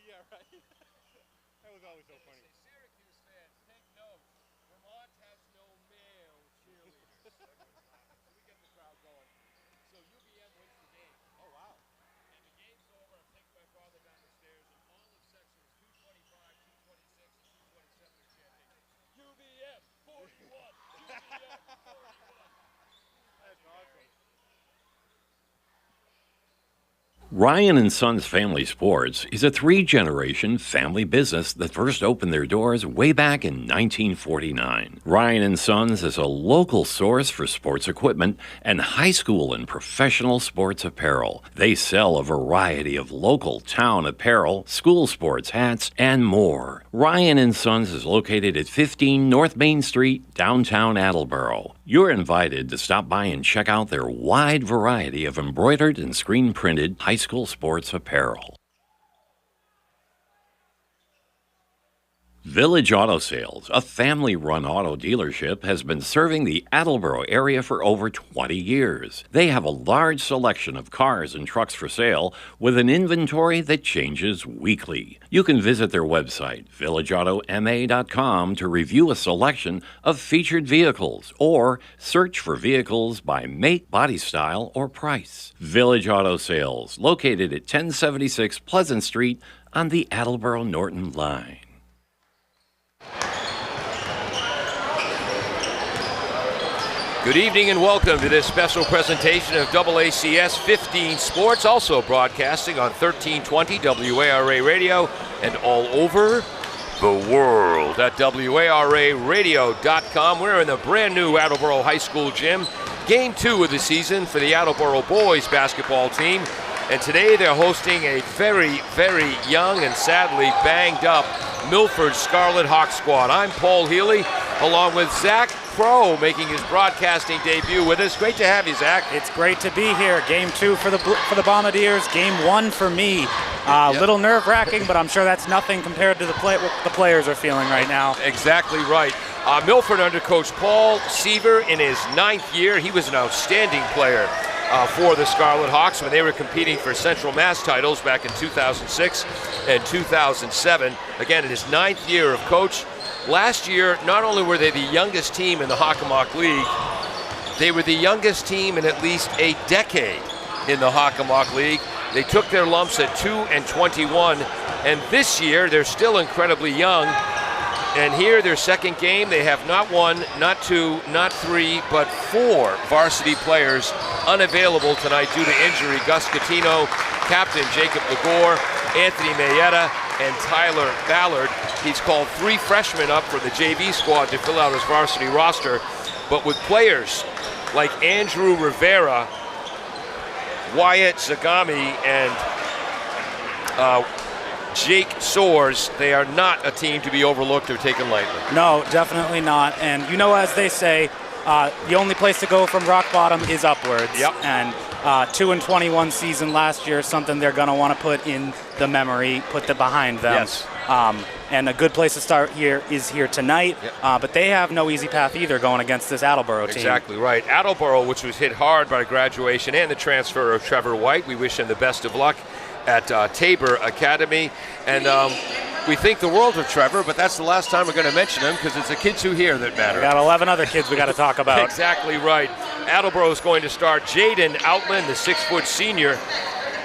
Yeah, right. That was always so funny. Syracuse fans, take note. Vermont has no male cheerleaders. So we get the crowd going. So UVM wins the game. Oh, wow. And the game's over. I'm taking my father down the stairs, and all of sections 225, 226, and 227 are chanting, UVM 41! UVM 41! That's awesome. Ryan and Sons Family Sports is a three-generation family business that first opened their doors way back in 1949. Ryan and Sons is a local source for sports equipment and high school and professional sports apparel. They sell a variety of local town apparel, school sports hats, and more. Ryan and Sons is located at 15 North Main Street, downtown Attleboro. You're invited to stop by and check out their wide variety of embroidered and screen-printed high school sports apparel. Village Auto Sales, a family-run auto dealership, has been serving the Attleboro area for over 20 years. They have a large selection of cars and trucks for sale with an inventory that changes weekly. You can visit their website, villageautomA.com, to review a selection of featured vehicles or search for vehicles by make, body style, or price. Village Auto Sales, located at 1076 Pleasant Street on the Attleboro-Norton line. Good evening and welcome to this special presentation of AACS 15 Sports, also broadcasting on 1320 WARA Radio and all over the world at WARAradio.com. We're in the brand new Attleboro High School gym. Game 2 of the season for the Attleboro boys basketball team. And today they're hosting a very, very young and sadly banged up Milford Scarlet Hawk squad. I'm Paul Healy, along with Zach Crow, making his broadcasting debut with us. Great to have you, Zach. It's great to be here. Game 2 for the Bombardiers. Game 1 for me. A little nerve-wracking, but I'm sure that's nothing compared to what the players are feeling right now. Exactly right. Milford under Coach Paul Seaver in his 9th year. He was an outstanding player for the Scarlet Hawks when they were competing for Central Mass titles back in 2006 and 2007. Again, in his 9th year of coach. Last year, not only were they the youngest team in the Hockomock League, they were the youngest team in at least a decade in the Hockomock League. They took their lumps at 2-21, and this year they're still incredibly young. And here, their second game, they have not 1, not 2, not 3, but 4 varsity players unavailable tonight due to injury. Gus Catino, captain Jacob Legore, Anthony Mayetta, and Tyler Ballard. He's called 3 freshmen up for the JV squad to fill out his varsity roster. But with players like Andrew Rivera, Wyatt Zagami, and Jake Soares, they are not a team to be overlooked or taken lightly. No, definitely not. And you know, as they say, the only place to go from rock bottom is upwards. Yep. And 2-21 season last year is something they're going to want to put in the memory, put that behind them. Yes. And a good place to start here is here tonight. Yep. But they have no easy path either going against this Attleboro team. Exactly right. Attleboro, which was hit hard by graduation and the transfer of Trevor White. We wish him the best of luck at Tabor Academy. And we think the world of Trevor, but that's the last time we're going to mention him because it's the kids who here that matter. We got 11 other kids we got to talk about. Exactly right. Attleboro is going to start Jaden Outland, the 6-foot senior.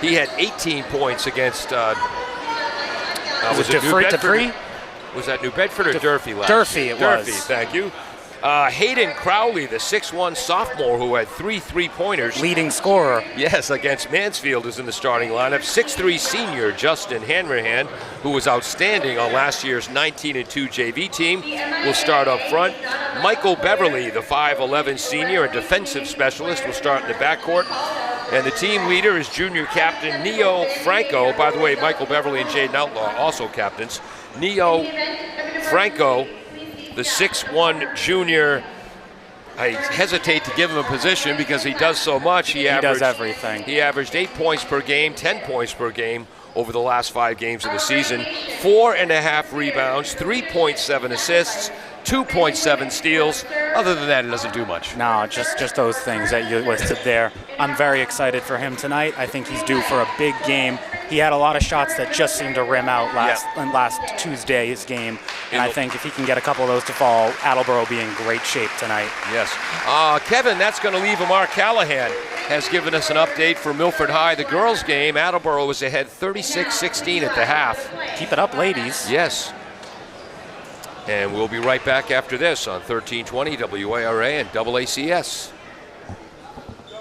He had 18 points against was it Durfee? Was that New Bedford or Durfee last Durfee, year? it was. Durfee, thank you. Hayden Crowley, the 6'1 sophomore who had 3 3-pointers. Leading scorer. Yes, against Mansfield is in the starting lineup. 6'3 senior Justin Hanrahan, who was outstanding on last year's 19-2 JV team, will start up front. Michael Beverly, the 5'11 senior and defensive specialist, will start in the backcourt. And the team leader is junior captain Neo Franco. By the way, Michael Beverly and Jaden Outlaw also captains. Neo Franco, the 6'1 junior. I hesitate to give him a position because he does so much. He does everything. He averaged 8 points per game, 10 points per game over the last 5 games of the season. 4.5 rebounds, 3.7 assists, 2.7 steals. Other than that, it doesn't do much. No, just those things that you listed there. I'm very excited for him tonight. I think he's due for a big game. He had a lot of shots that just seemed to rim out last Tuesday's game. And I think if he can get a couple of those to fall, Attleboro will be in great shape tonight. Yes. Kevin, that's going to leave him. Mark Callahan has given us an update for Milford High. The girls' game, Attleboro was ahead 36-16 at the half. Keep it up, ladies. Yes. And we'll be right back after this on 1320 WARA and AACS.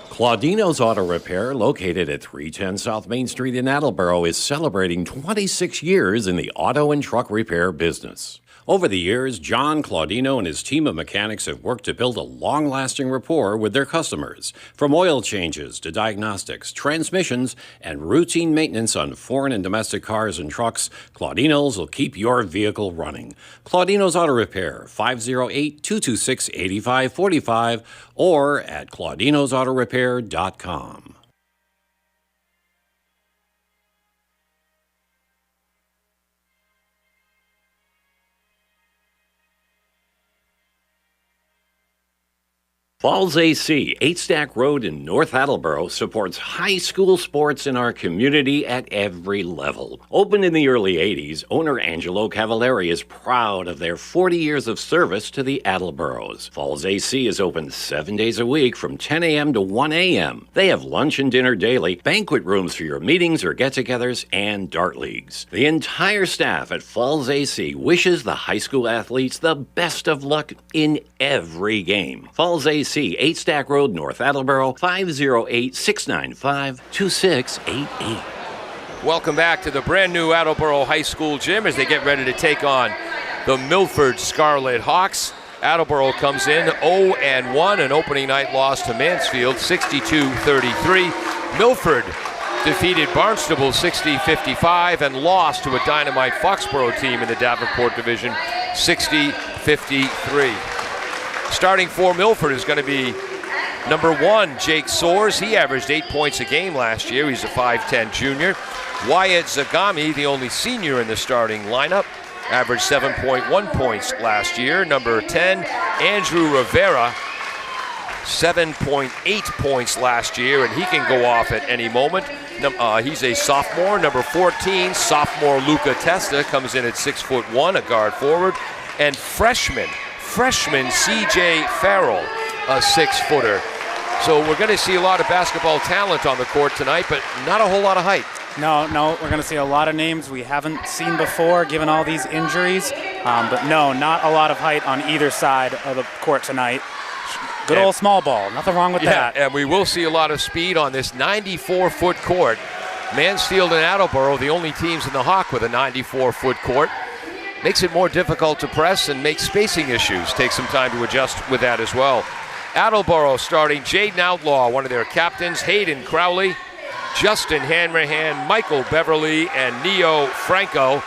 Claudino's Auto Repair, located at 310 South Main Street in Attleboro, is celebrating 26 years in the auto and truck repair business. Over the years, John Claudino and his team of mechanics have worked to build a long-lasting rapport with their customers. From oil changes to diagnostics, transmissions, and routine maintenance on foreign and domestic cars and trucks, Claudino's will keep your vehicle running. Claudino's Auto Repair, 508-226-8545 or at claudinosautorepair.com. Falls AC, 8 Stack Road in North Attleboro, supports high school sports in our community at every level. Opened in the early 80s, owner Angelo Cavallari is proud of their 40 years of service to the Attleboros. Falls AC is open 7 days a week from 10 a.m. to 1 a.m. They have lunch and dinner daily, banquet rooms for your meetings or get-togethers, and dart leagues. The entire staff at Falls AC wishes the high school athletes the best of luck in every game. Falls AC, 8 Stack Road, North Attleboro, 508-695-2688. Welcome back to the brand new Attleboro High School gym as they get ready to take on the Milford Scarlet Hawks. Attleboro comes in 0-1, an opening night loss to Mansfield, 62-33. Milford defeated Barnstable 60-55 and lost to a dynamite Foxborough team in the Davenport division, 60-53. Starting for Milford is going to be number 1, Jake Soares. He averaged 8 points a game last year. He's a 5'10 junior. Wyatt Zagami, the only senior in the starting lineup, averaged 7.1 points last year. Number 10, Andrew Rivera, 7.8 points last year, and he can go off at any moment. He's a sophomore. Number 14, sophomore Luca Testa, comes in at 6'1", a guard forward. And freshman C.J. Farrell, a 6-footer. So we're going to see a lot of basketball talent on the court tonight, but not a whole lot of height. No, we're going to see a lot of names we haven't seen before, given all these injuries. But no, not a lot of height on either side of the court tonight. Good old small ball, nothing wrong with that. And we will see a lot of speed on this 94-foot court. Mansfield and Attleboro, the only teams in the Hawk with a 94-foot court. Makes it more difficult to press and makes spacing issues. Take some time to adjust with that as well. Attleboro starting Jaden Outlaw, one of their captains, Hayden Crowley, Justin Hanrahan, Michael Beverly, and Neo Franco.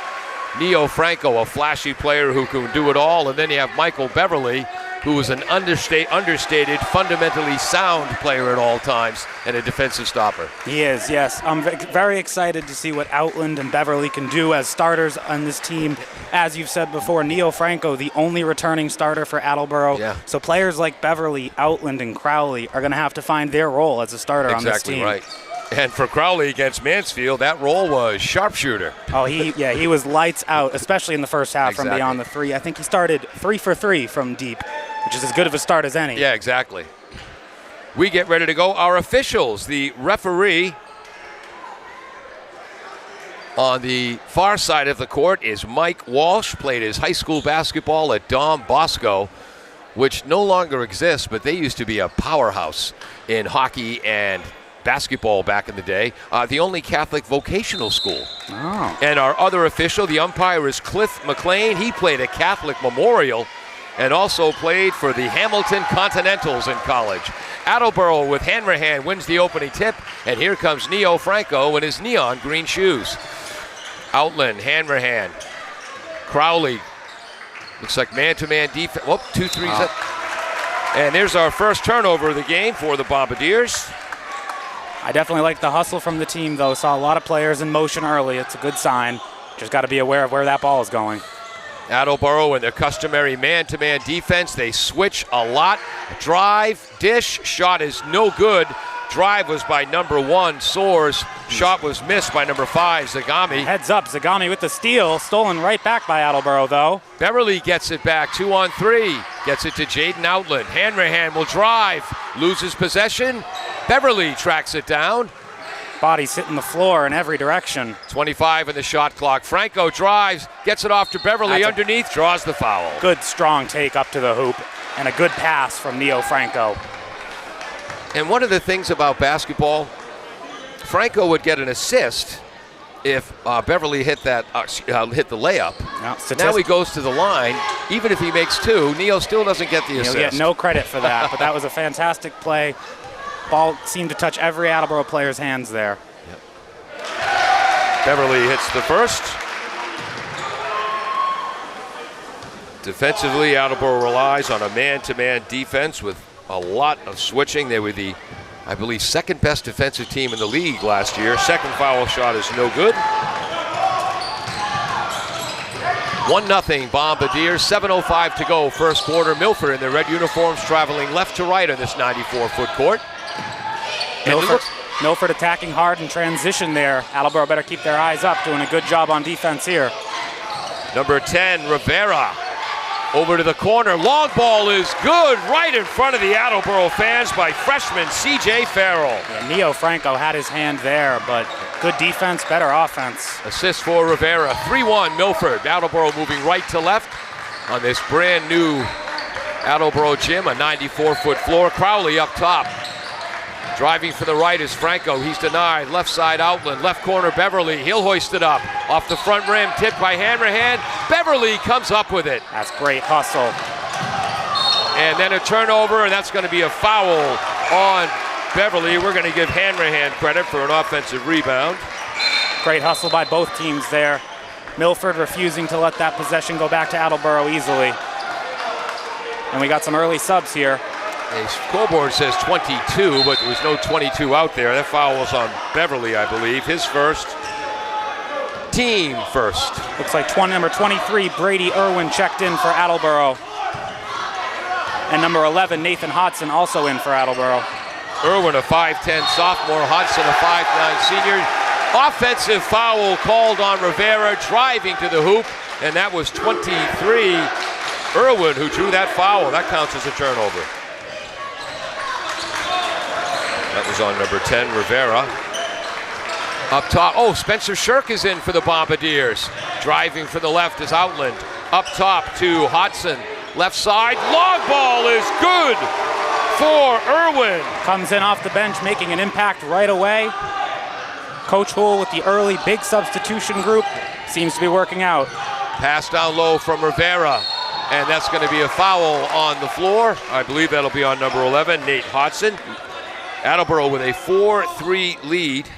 Neo Franco, a flashy player who can do it all. And then you have Michael Beverly, who is an understated, fundamentally sound player at all times and a defensive stopper. He is, yes. I'm very excited to see what Outland and Beverly can do as starters on this team. As you've said before, Neo Franco, the only returning starter for Attleboro. Yeah. So players like Beverly, Outland, and Crowley are going to have to find their role as a starter on this team. Exactly right. And for Crowley against Mansfield, that role was sharpshooter. Oh, he was lights out, especially in the first half from beyond the three. I think he started 3 for 3 from deep, which is as good of a start as any. Yeah, exactly. We get ready to go. Our officials, the referee on the far side of the court is Mike Walsh, played his high school basketball at Dom Bosco, which no longer exists, but they used to be a powerhouse in hockey and basketball back in the day. The only Catholic vocational school. Oh. And our other official, the umpire, is Cliff McLean. He played at Catholic Memorial and also played for the Hamilton Continentals in college. Attleboro with Hanrahan wins the opening tip, and here comes Neo Franco in his neon green shoes. Outland, Hanrahan, Crowley. Looks like man-to-man defense. Whoop, 2-3. And there's our first turnover of the game for the Bombardiers. I definitely like the hustle from the team, though. Saw a lot of players in motion early. It's a good sign. Just got to be aware of where that ball is going. Attleboro in their customary man-to-man defense. They switch a lot. Drive, dish, shot is no good. Drive was by number 1, Soares. Shot was missed by number 5, Zagami. Heads up, Zagami with the steal. Stolen right back by Attleboro, though. Beverly gets it back, 2-on-3. Gets it to Jaden Outland. Hanrahan will drive, loses possession. Beverly tracks it down. Body's hitting the floor in every direction. 25 in the shot clock. Franco drives, gets it off to Beverly underneath, draws the foul. Good, strong take up to the hoop, and a good pass from Neo Franco. And one of the things about basketball, Franco would get an assist if Beverly hit that hit the layup. Now he goes to the line. Even if he makes 2, Neo still doesn't get the assist. He'll get no credit for that, but that was a fantastic play. Ball seemed to touch every Attleboro player's hands there. Yep. Beverly hits the first. Defensively, Attleboro relies on a man-to-man defense with a lot of switching. They were the, I believe, second best defensive team in the league last year. Second foul shot is no good. 1-0 Bombardiers, 7:05 to go, first quarter. Milford in their red uniforms traveling left to right on this 94-foot court. Milford attacking hard in transition there. Attleboro better keep their eyes up, doing a good job on defense here. Number 10, Rivera, over to the corner. Long ball is good, right in front of the Attleboro fans by freshman C.J. Farrell. Yeah, Neo Franco had his hand there, but good defense, better offense. Assist for Rivera. 3-1 Milford. Attleboro moving right to left on this brand new Attleboro gym, a 94-foot floor. Crowley up top. Driving for the right is Franco. He's denied. Left side Outland. Left corner Beverly. He'll hoist it up. Off the front rim. Tipped by Hanrahan. Beverly comes up with it. That's great hustle. And then a turnover, and that's going to be a foul on Beverly. We're going to give Hanrahan credit for an offensive rebound. Great hustle by both teams there. Milford refusing to let that possession go back to Attleboro easily. And we got some early subs here. The scoreboard says 22, but there was no 22 out there. That foul was on Beverly, I believe. His first. Team first. Looks like number 23, Brady Irwin, checked in for Attleboro. And number 11, Nathan Hodson, also in for Attleboro. Irwin, a 5'10 sophomore. Hodson, a 5'9 senior. Offensive foul called on Rivera, driving to the hoop, and that was 23. Irwin who drew that foul. That counts as a turnover. That was on number 10, Rivera. Up top, Spencer Shirk is in for the Bombardiers. Driving for the left is Outland. Up top to Hodson. Left side, long ball is good for Irwin. Comes in off the bench, making an impact right away. Coach Houle with the early big substitution group seems to be working out. Pass down low from Rivera, and that's going to be a foul on the floor. I believe that'll be on number 11, Nate Hodson. Attleboro with a 4-3 lead.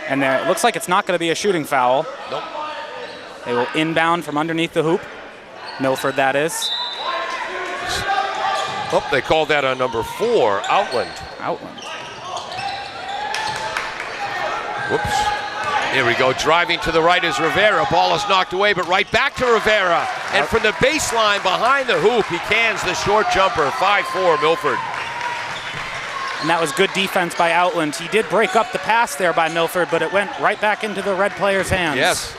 And there, it looks like it's not going to be a shooting foul. Nope. They will inbound from underneath the hoop. Milford, that is. They called that on number 4, Outland. Whoops. Here we go. Driving to the right is Rivera. Ball is knocked away, but right back to Rivera. And from the baseline behind the hoop, he cans the short jumper. 5-4 Milford. And that was good defense by Outland. He did break up the pass there by Milford, but it went right back into the red player's hands. Yes.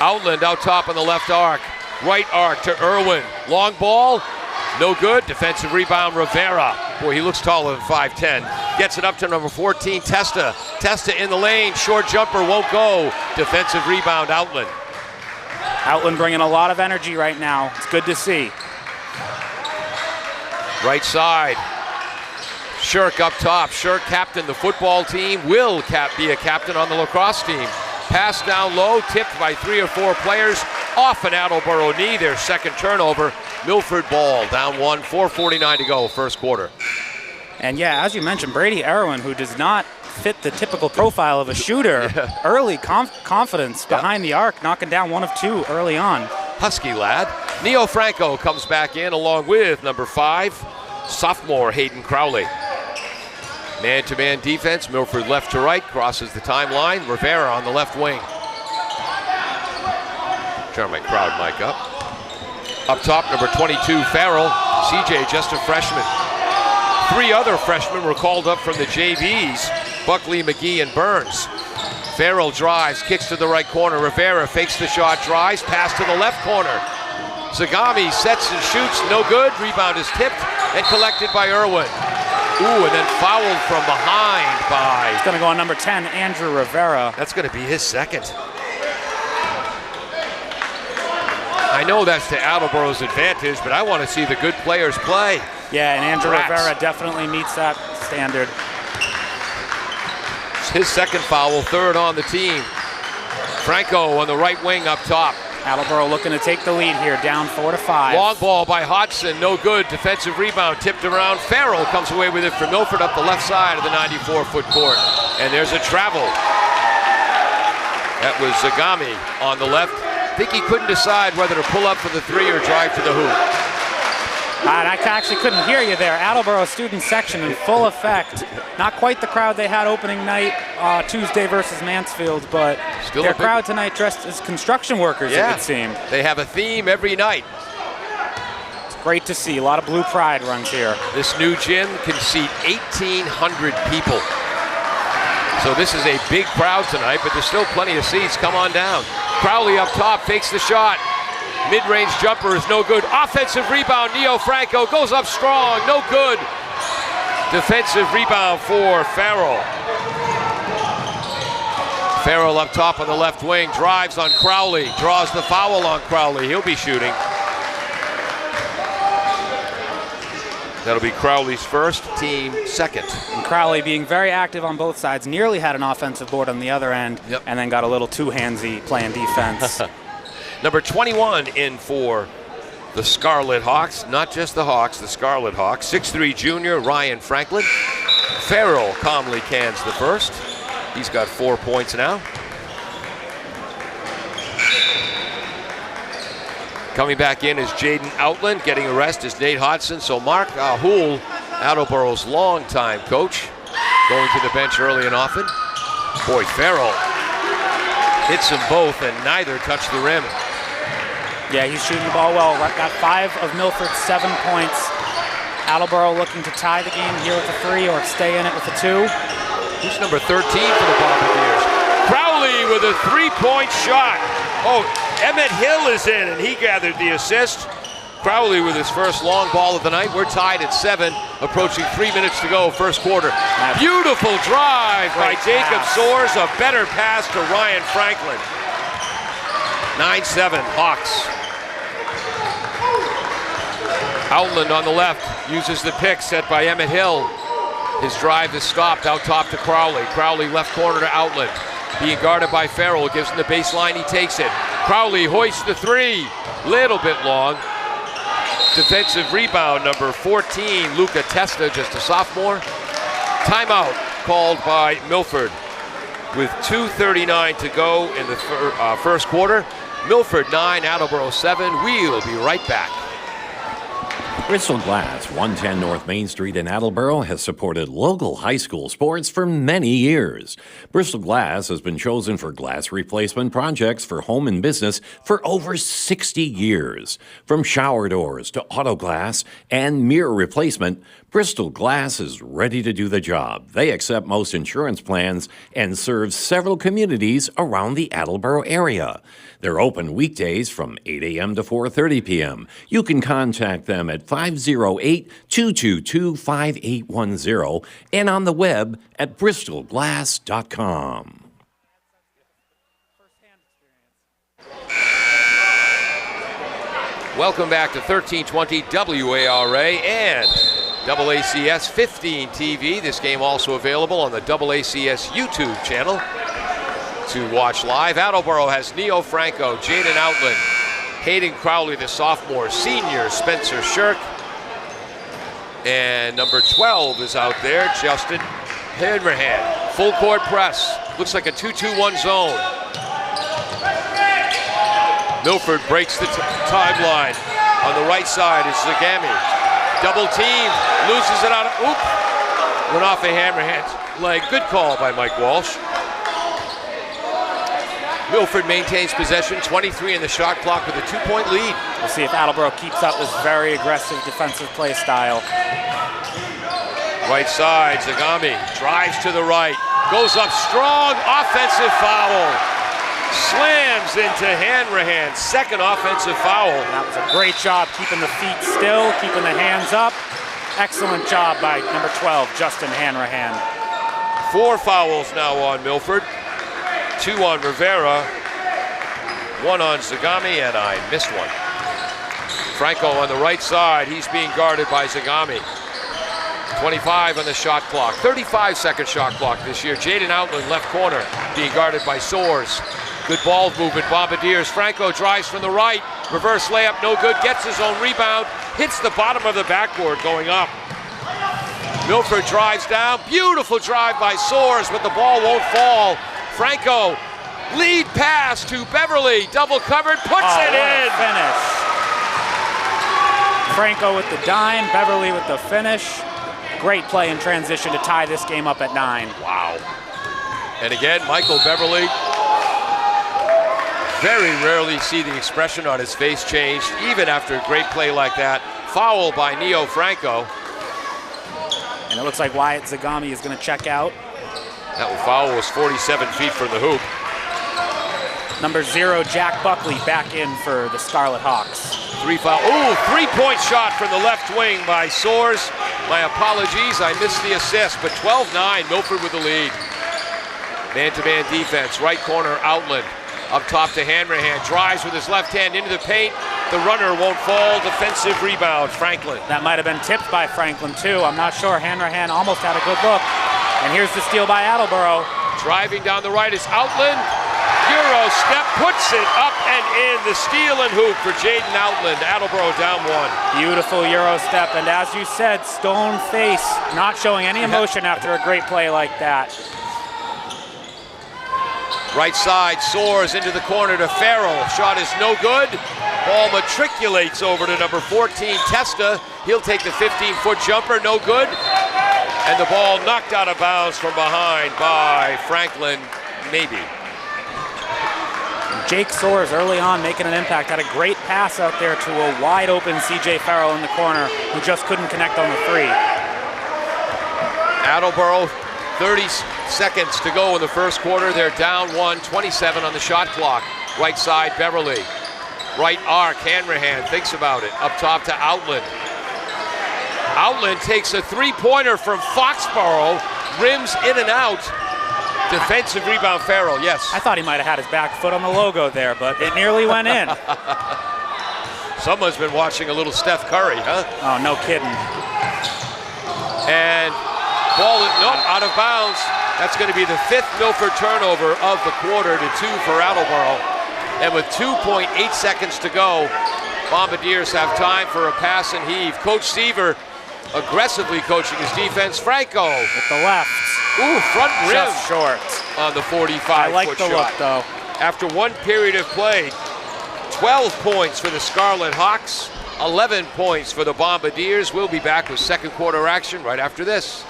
Outland out top on the left arc. Right arc to Irwin. Long ball, no good. Defensive rebound, Rivera. Boy, he looks taller than 5'10". Gets it up to number 14, Testa. Testa in the lane, short jumper won't go. Defensive rebound, Outland. Outland bringing a lot of energy right now. It's good to see. Right side. Shirk up top. Shirk captain the football team, will be a captain on the lacrosse team. Pass down low, tipped by 3 or 4 players. Off an Attleboro knee, their second turnover. Milford ball, down 1, 4:49 to go, first quarter. And yeah, as you mentioned, Brady Erwin, who does not fit the typical profile of a shooter, early confidence behind the arc, knocking down 1 of 2 early on. Husky lad. Neo Franco comes back in along with number 5, sophomore Hayden Crowley. Man-to-man defense, Milford left to right, crosses the timeline. Rivera on the left wing. Turn my crowd mic up. Up top, number 22, Farrell. CJ, just a freshman. 3 other freshmen were called up from the JVs, Buckley, McGee, and Burns. Farrell drives, kicks to the right corner. Rivera fakes the shot, drives, pass to the left corner. Zagami sets and shoots, no good. Rebound is tipped and collected by Irwin. Ooh, and then fouled from behind by... It's going to go on number 10, Andrew Rivera. That's going to be his second. I know that's to Attleboro's advantage, but I want to see the good players play. Yeah, and Andrew Rivera definitely meets that standard. It's his second foul, third on the team. Franco on the right wing up top. Attleboro looking to take the lead here, down 4-5. Long ball by Hodgson, no good. Defensive rebound tipped around. Farrell comes away with it from Milford up the left side of the 94-foot court. And there's a travel. That was Zagami on the left. I think he couldn't decide whether to pull up for the 3 or drive to the hoop. I actually couldn't hear you there. Attleboro student section in full effect. Not quite the crowd they had opening night Tuesday versus Mansfield, but still their crowd tonight dressed as construction workers, it would seem. They have a theme every night. It's great to see. A lot of blue pride runs here. This new gym can seat 1,800 people. So this is a big crowd tonight, but there's still plenty of seats. Come on down. Crowley up top, fakes the shot. Mid-range jumper is no good. Offensive rebound, Neo Franco goes up strong, no good. Defensive rebound for Farrell. Farrell up top on the left wing, drives on Crowley, draws the foul on Crowley. He'll be shooting. That'll be Crowley's first, team second. And Crowley being very active on both sides, nearly had an offensive board on the other end, and then got a little too-handsy playing defense. Number 21 in for the Scarlet Hawks, not just the Hawks, the Scarlet Hawks. 6'3" junior Ryan Franklin. Farrell calmly cans the first. He's got 4 points now. Coming back in is Jaden Outland. Getting a rest is Nate Hodgson. So Mark Houle, Attleboro's longtime coach, going to the bench early and often. Boy, Farrell hits them both and neither touch the rim. Yeah, he's shooting the ball well. Got 5 of Milford's 7 points. Attleboro looking to tie the game here with a 3 or stay in it with a 2. Who's number 13 for the Bombardiers? Crowley with a 3-point shot. Oh, Emmett Hill is in, and he gathered the assist. Crowley with his first long ball of the night. We're tied at 7, approaching 3 minutes to go, first quarter. Beautiful drive by Jacob Soares. A better pass to Ryan Franklin. 9-7, Hawks. Outland on the left uses the pick set by Emmett Hill. His drive is stopped out top to Crowley. Crowley left corner to Outland. Being guarded by Farrell, gives him the baseline, he takes it. Crowley hoists the 3, little bit long. Defensive rebound, number 14, Luca Testa, just a sophomore. Timeout called by Milford with 2:39 to go in the first quarter. Milford 9, Attleboro 7. We'll be right back. Bristol Glass, 110 North Main Street in Attleboro, has supported local high school sports for many years. Bristol Glass has been chosen for glass replacement projects for home and business for over 60 years. From shower doors to auto glass and mirror replacement, Bristol Glass is ready to do the job. They accept most insurance plans and serve several communities around the Attleboro area. They're open weekdays from 8 a.m. to 4:30 p.m. You can contact them at 508-222-5810 and on the web at bristolglass.com. Welcome back to 1320 WARA and AACS 15 TV. This game also available on the AACS YouTube channel to watch live. Attleboro has Neo Franco, Jaden Outland, Hayden Crowley, the sophomore, senior Spencer Shirk, and number 12 is out there, Justin Hanrahan. Full court press. Looks like a 2-2-1 zone. Milford breaks the timeline. On the right side is Zagami. Double team, loses it out of, went off a Hanrahan's leg. Good call by Mike Walsh. Milford maintains possession, 23 in the shot clock with a 2-point lead. We'll see if Attleboro keeps up this very aggressive defensive play style. Right side, Zagami drives to the right, goes up strong, offensive foul. Slams into Hanrahan, second offensive foul. That was a great job keeping the feet still, keeping the hands up. Excellent job by number 12, Justin Hanrahan. 4 fouls now on Milford, 2 on Rivera, 1 on Zagami, and I missed one. Franco on the right side, he's being guarded by Zagami. 25 on the shot clock, 35-second shot clock this year. Jaden Outland, left corner, being guarded by Soares. Good ball movement, Bombardiers. Franco drives from the right, reverse layup, no good, gets his own rebound, hits the bottom of the backboard going up. Milford drives down, beautiful drive by Soares, but the ball won't fall. Franco, lead pass to Beverly, double covered, puts it in. Finish. Franco with the dime, Beverly with the finish. Great play in transition to tie this game up at 9. Wow. And again, Michael Beverly, very rarely see the expression on his face changed, even after a great play like that. Foul by Neo Franco. And it looks like Wyatt Zagami is going to check out. That foul was 47 feet from the hoop. Number 0, Jack Buckley, back in for the Scarlet Hawks. 3-point shot from the left wing by Soares. My apologies, I missed the assist, but 12-9, Milford with the lead. Man-to-man defense, right corner, Outland. Up top to Hanrahan, drives with his left hand into the paint. The runner won't fall, defensive rebound, Franklin. That might have been tipped by Franklin too, I'm not sure. Hanrahan almost had a good look. And here's the steal by Attleboro. Driving down the right is Outland. Euro step, puts it up and in. The steal and hoop for Jaden Outland. Attleboro down 1. Beautiful Euro step, and as you said, stone face, not showing any emotion after a great play like that. Right side, Soares into the corner to Farrell. Shot is no good. Ball matriculates over to number 14, Testa. He'll take the 15-foot jumper, no good. And the ball knocked out of bounds from behind by Franklin, maybe. Jake Soares early on making an impact, had a great pass out there to a wide open CJ Farrell in the corner who just couldn't connect on the 3. Attleboro, 30 seconds to go in the first quarter. They're down 1, 27 on the shot clock. Right side, Beverly. Right arc, Hanrahan thinks about it. Up top to Outland. Outland takes a 3-pointer from Foxborough, rims in and out. Defensive rebound, Farrell, yes. I thought he might have had his back foot on the logo there, but it nearly went in. Someone's been watching a little Steph Curry, huh? Oh, no kidding. And ball, nope, out of bounds. That's going to be the 5th Milford turnover of the quarter to 2 for Attleboro. And with 2.8 seconds to go, Bombardiers have time for a pass and heave. Coach Seaver aggressively coaching his defense. Franco with the left. Ooh, front rim. Just short. On the 45-foot I like the shot. look, though. After 1 period of play, 12 points for the Scarlet Hawks, 11 points for the Bombardiers. We'll be back with second quarter action right after this.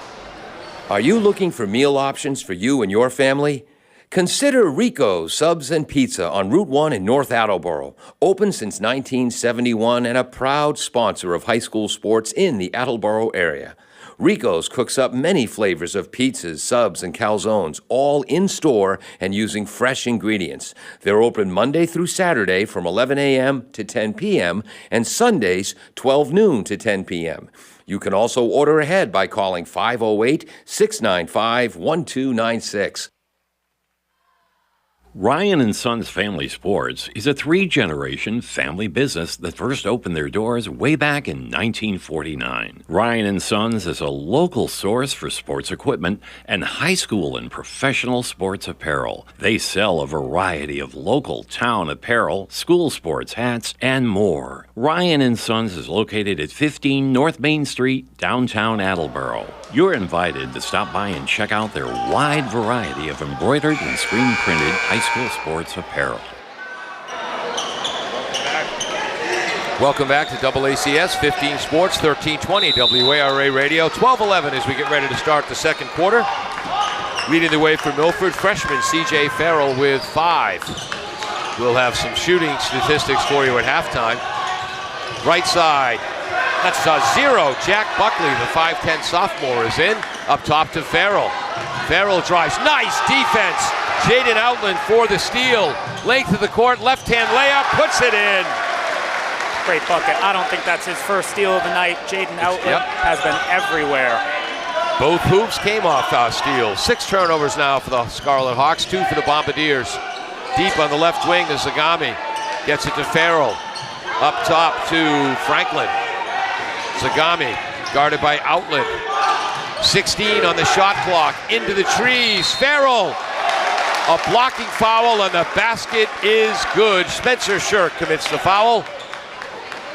Are you looking for meal options for you and your family? Consider Rico's Subs and Pizza on Route 1 in North Attleboro. Open since 1971 and a proud sponsor of high school sports in the Attleboro area. Rico's cooks up many flavors of pizzas, subs, and calzones, all in-store and using fresh ingredients. They're open Monday through Saturday from 11 a.m. to 10 p.m. and Sundays 12 noon to 10 p.m. You can also order ahead by calling 508-695-1296. Ryan and Sons Family Sports is a three-generation family business that first opened their doors way back in 1949. Ryan and Sons is a local source for sports equipment and high school and professional sports apparel. They sell a variety of local town apparel, school sports hats, and more. Ryan and Sons is located at 15 North Main Street, downtown Attleboro. You're invited to stop by and check out their wide variety of embroidered and screen-printed high school sports apparel. Welcome back to AACS 15 Sports, 1320 WARA Radio, 12:11 as we get ready to start the second quarter. Leading the way for Milford, freshman C.J. Farrell with 5. We'll have some shooting statistics for you at halftime. Right side, that's 0. Jack Buckley, the 5'10 sophomore, is in. Up top to Farrell. Farrell drives. Nice defense. Jaden Outland for the steal. Length of the court, left-hand layup, puts it in. Great bucket. I don't think that's his first steal of the night. Jaden Outland has been everywhere. Both hoops came off steals. 6 turnovers now for the Scarlet Hawks, 2 for the Bombardiers. Deep on the left wing is Zagami. Gets it to Farrell. Up top to Franklin. Zagami guarded by Outland. 16 on the shot clock. Into the trees. Farrell. A blocking foul and the basket is good. Spencer Shirk commits the foul.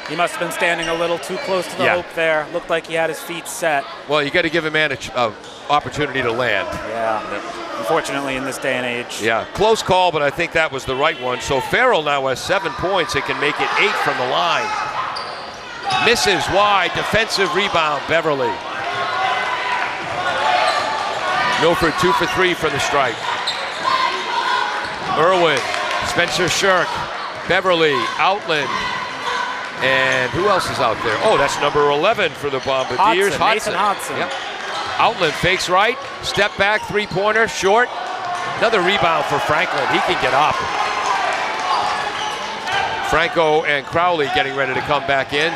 He must have been standing a little too close to the hoop there. Looked like he had his feet set. Well, you got to give a man an opportunity to land. Yeah, unfortunately in this day and age. Yeah, close call, but I think that was the right one. So Farrell now has 7 points. It can make it 8 from the line. Misses wide, defensive rebound, Beverly. Milford 2 for 3 from the strike. Irwin, Spencer Shirk, Beverly, Outland, and who else is out there? Oh, that's number 11 for the Bombardiers. Mason Hodson. Yep. Outland fakes right, step back, three-pointer, short. Another rebound for Franklin. He can get up. Franco and Crowley getting ready to come back in.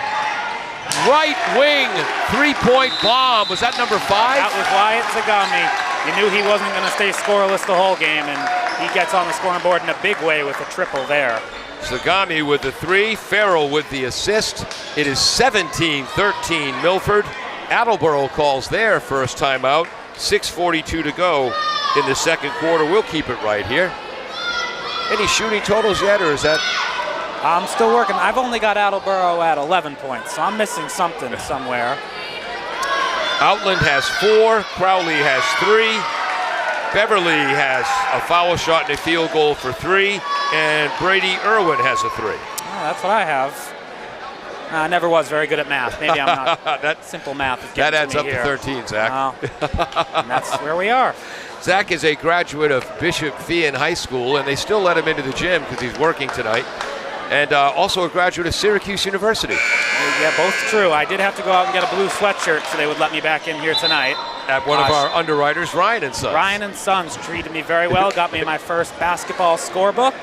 Right wing, three-point bomb. Was that number 5? That was Wyatt Zagami. You knew he wasn't going to stay scoreless the whole game, and he gets on the scoring board in a big way with a triple there. Zagami with the 3, Farrell with the assist. It is 17-13 Milford. Attleboro calls their first timeout. 6:42 to go in the second quarter. We'll keep it right here. Any shooting totals yet, or is that? I'm still working. I've only got Attleboro at 11 points, so I'm missing something somewhere. Outland has 4, Crowley has 3, Beverly has a foul shot and a field goal for 3, and Brady Irwin has a 3. Oh, that's what I have. I never was very good at math. Maybe I'm not. That simple math is that getting adds to up me to here. 13, Zach. And that's where we are. Zach is a graduate of Bishop Feehan High School, and they still let him into the gym because he's working tonight. And also a graduate of Syracuse University. Yeah, both true. I did have to go out and get a blue sweatshirt so they would let me back in here tonight. At one of our underwriters, Ryan and Sons. Ryan and Sons treated me very well, got me my first basketball scorebook.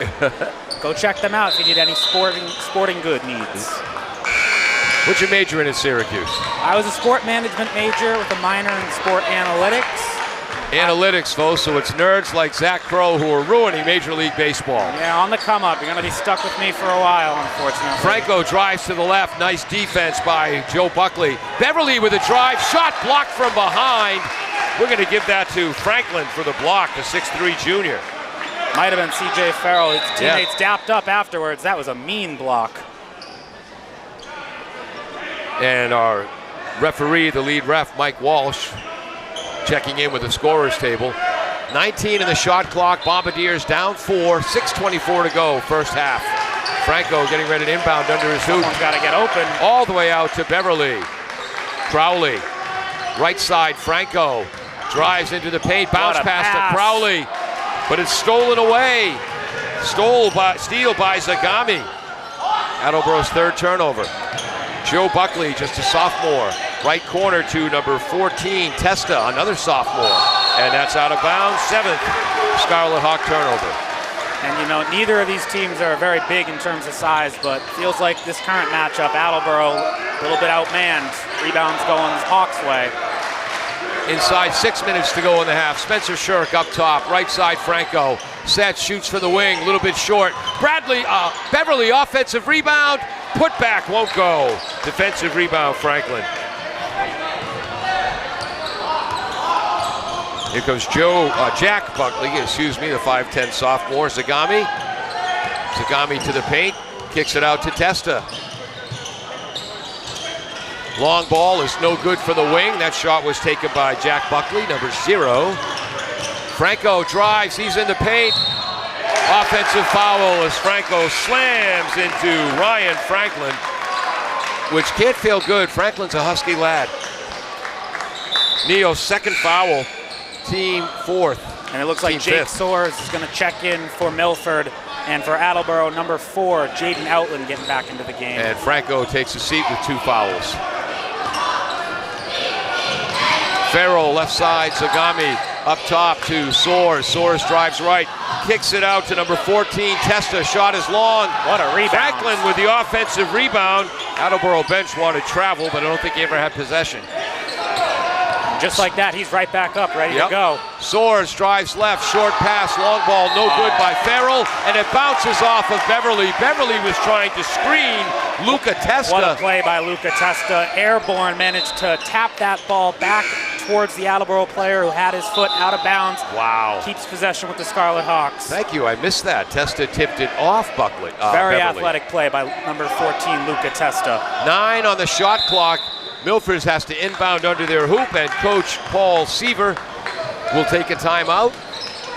Go check them out if you need any sporting good needs. What's your major in at Syracuse? I was a sport management major with a minor in sport analytics. Analytics, folks, so it's nerds like Zach Crow who are ruining Major League Baseball. Yeah, on the come up. You're going to be stuck with me for a while, unfortunately. Franco drives to the left. Nice defense by Joe Buckley. Beverly with a drive. Shot blocked from behind. We're going to give that to Franklin for the block, the 6'3 junior. Might have been C.J. Farrell. His teammates dapped up afterwards. That was a mean block. And our referee, the lead ref, Mike Walsh, checking in with the scorer's table. 19 in the shot clock. Bombardiers down 4. 6:24 to go, first half. Franco getting ready to inbound under his hoop. Someone's got to get open. All the way out to Beverly. Crowley, right side. Franco drives into the paint. Bounce pass to Crowley, but it's stolen away. Steal by Zagami. Attleboro's third turnover. Joe Buckley, just a sophomore. Right corner to number 14, Testa, another sophomore. And that's out of bounds, 7th Scarlet Hawk turnover. And you know, neither of these teams are very big in terms of size, but feels like this current matchup, Attleboro a little bit outmanned. Rebounds going Hawks' way. Inside 6 minutes to go in the half. Spencer Shirk up top, right side Franco. set, shoots from the wing, a little bit short. Beverly, offensive rebound, put back, won't go. Defensive rebound, Franklin. Here comes Jack Buckley, the 5'10 sophomore. Zagami to the paint, kicks it out to Testa. Long ball is no good for the wing. That shot was taken by Jack Buckley, number 0. Franco drives, he's in the paint. Offensive foul as Franco slams into Ryan Franklin, which can't feel good. Franklin's a Husky lad. Neo's second foul, team 4th. And it looks like Jake Soares is going to check in for Milford. And for Attleboro, number 4, Jaden Outland getting back into the game. And Franco takes a seat with 2 fouls. Farrell, left side, Zagami up top to Soares. Soares drives right, kicks it out to number 14, Testa. Shot is long. What a rebound. Franklin with the offensive rebound. Attleboro bench wanted travel, but I don't think he ever had possession. Just like that, he's right back up, ready to go. Soares drives left, short pass, long ball, no good by Farrell, and it bounces off of Beverly. Beverly was trying to screen Luca Testa. What a play by Luca Testa. Airborne, managed to tap that ball back towards the Attleboro player who had his foot out of bounds. Wow. Keeps possession with the Scarlet Hawks. Thank you, I missed that. Testa tipped it off Beverly. Very athletic play by number 14, Luca Testa. 9 on the shot clock. Milford has to inbound under their hoop, and Coach Paul Seaver will take a timeout.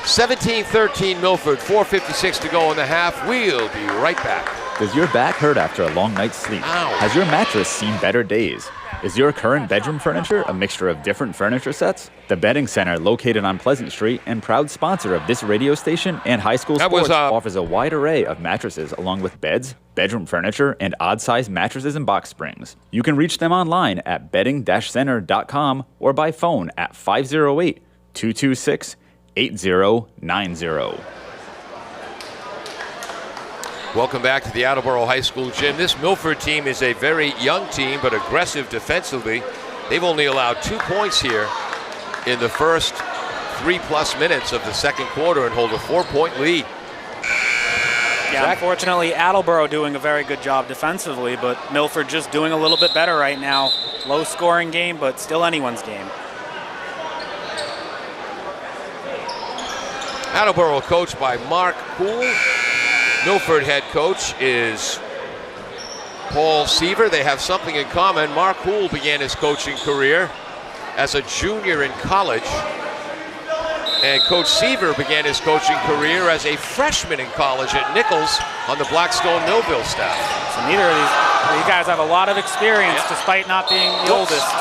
17-13 Milford, 4:56 to go in the half. We'll be right back. Does your back hurt after a long night's sleep? Ow. Has your mattress seen better days? Is your current bedroom furniture a mixture of different furniture sets? The Bedding Center, located on Pleasant Street and proud sponsor of this radio station and high school sports, offers a wide array of mattresses along with beds, bedroom furniture, and odd-sized mattresses and box springs. You can reach them online at bedding-center.com or by phone at 508-226-8090. Welcome back to the Attleboro High School gym. This Milford team is a very young team, but aggressive defensively. They've only allowed 2 points here in the first 3+ minutes of the second quarter and hold a 4-point lead. Yeah, unfortunately, Attleboro doing a very good job defensively, but Milford just doing a little bit better right now. Low-scoring game, but still anyone's game. Attleboro coached by Mark Poole. Milford head coach is Paul Seaver. They have something in common. Mark Poole began his coaching career as a junior in college, and Coach Seaver began his coaching career as a freshman in college at Nichols on the Blackstone Millville staff. So neither of these guys have a lot of experience, despite not being the oldest.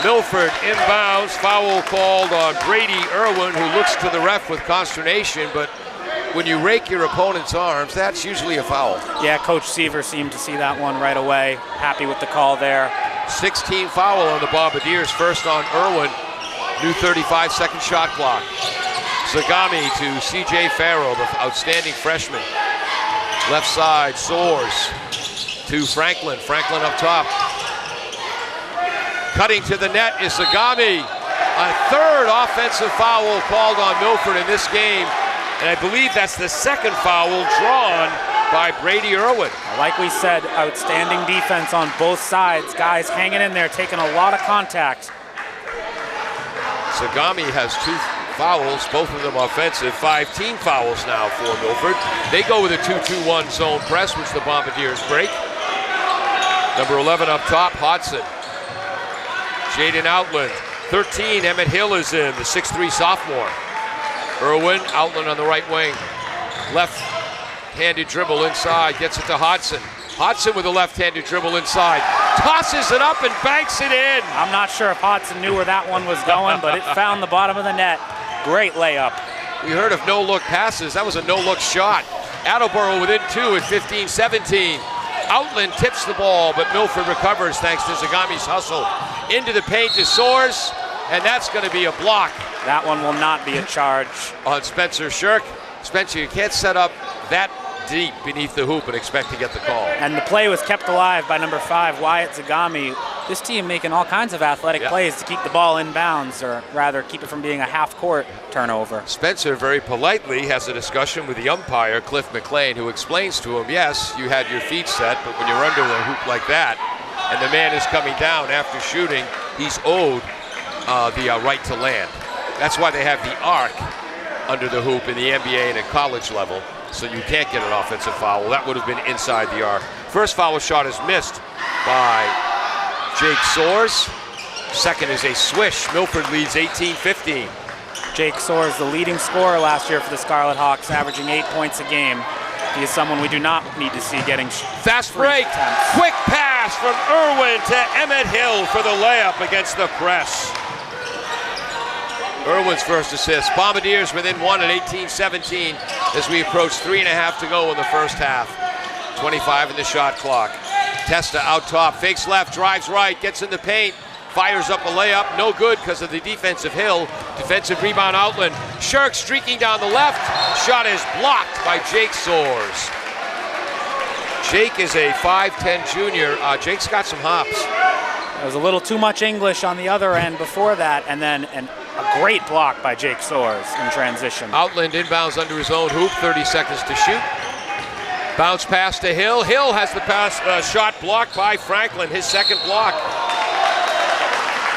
Milford inbounds, foul called on Brady Irwin, who looks to the ref with consternation, but when you rake your opponent's arms, that's usually a foul. Yeah, Coach Seaver seemed to see that one right away. Happy with the call there. 16 foul on the Bombardiers, first on Irwin. New 35-second shot clock. Zagami to C.J. Farrell, the outstanding freshman. Left side, Soares to Franklin. Franklin up top. Cutting to the net is Zagami. A third offensive foul called on Milford in this game. And I believe that's the second foul drawn by Brady Irwin. Like we said, outstanding defense on both sides. Guys hanging in there, taking a lot of contact. Zagami has 2 fouls, both of them offensive. 5 team fouls now for Milford. They go with a 2-2-1 zone press, which the Bombardiers break. Number 11 up top, Hodson. Jaden Outland. 13, Emmett Hill is in, the 6'3 sophomore. Irwin, Outland on the right wing. Left-handed dribble inside, gets it to Hodson. Hodson with a left-handed dribble inside. Tosses it up and banks it in. I'm not sure if Hodson knew where that one was going, but it found the bottom of the net. Great layup. We heard of no-look passes. That was a no-look shot. Attleboro within 2 at 15-17. Outland tips the ball, but Milford recovers thanks to Zagami's hustle. Into the paint to Soares, and that's going to be a block. That one will not be a charge. On Spencer Shirk. Spencer, you can't set up that deep beneath the hoop and expect to get the call. And the play was kept alive by number 5, Wyatt Zagami, this team making all kinds of athletic plays to keep the ball in bounds, or rather keep it from being a half-court turnover. Spencer very politely has a discussion with the umpire, Cliff McLean, who explains to him, yes, you had your feet set, but when you're under the hoop like that, and the man is coming down after shooting, he's owed the right to land. That's why they have the arc under the hoop in the NBA and at college level, so you can't get an offensive foul. That would have been inside the arc. First foul shot is missed by Jake Soares. Second is a swish. Milford leads 18-15. Jake Soares, the leading scorer last year for the Scarlet Hawks, averaging 8 points a game. He is someone we do not need to see getting fast break. Attempts. Quick pass from Irwin to Emmett Hill for the layup against the press. Irwin's first assist. Bombardiers within one at 18-17 as we approach 3.5 to go in the first half. 25 in the shot clock. Testa out top, fakes left, drives right, gets in the paint, fires up a layup, no good because of the defensive Hill. Defensive rebound Outland. Shirk streaking down the left. Shot is blocked by Jake Soares. Jake is a 5'10 junior. Jake's got some hops. There was a little too much English on the other end before that, and then a great block by Jake Soares in transition. Outland inbounds under his own hoop, 30 seconds to shoot. Bounce pass to Hill. Hill has the pass shot blocked by Franklin, his second block.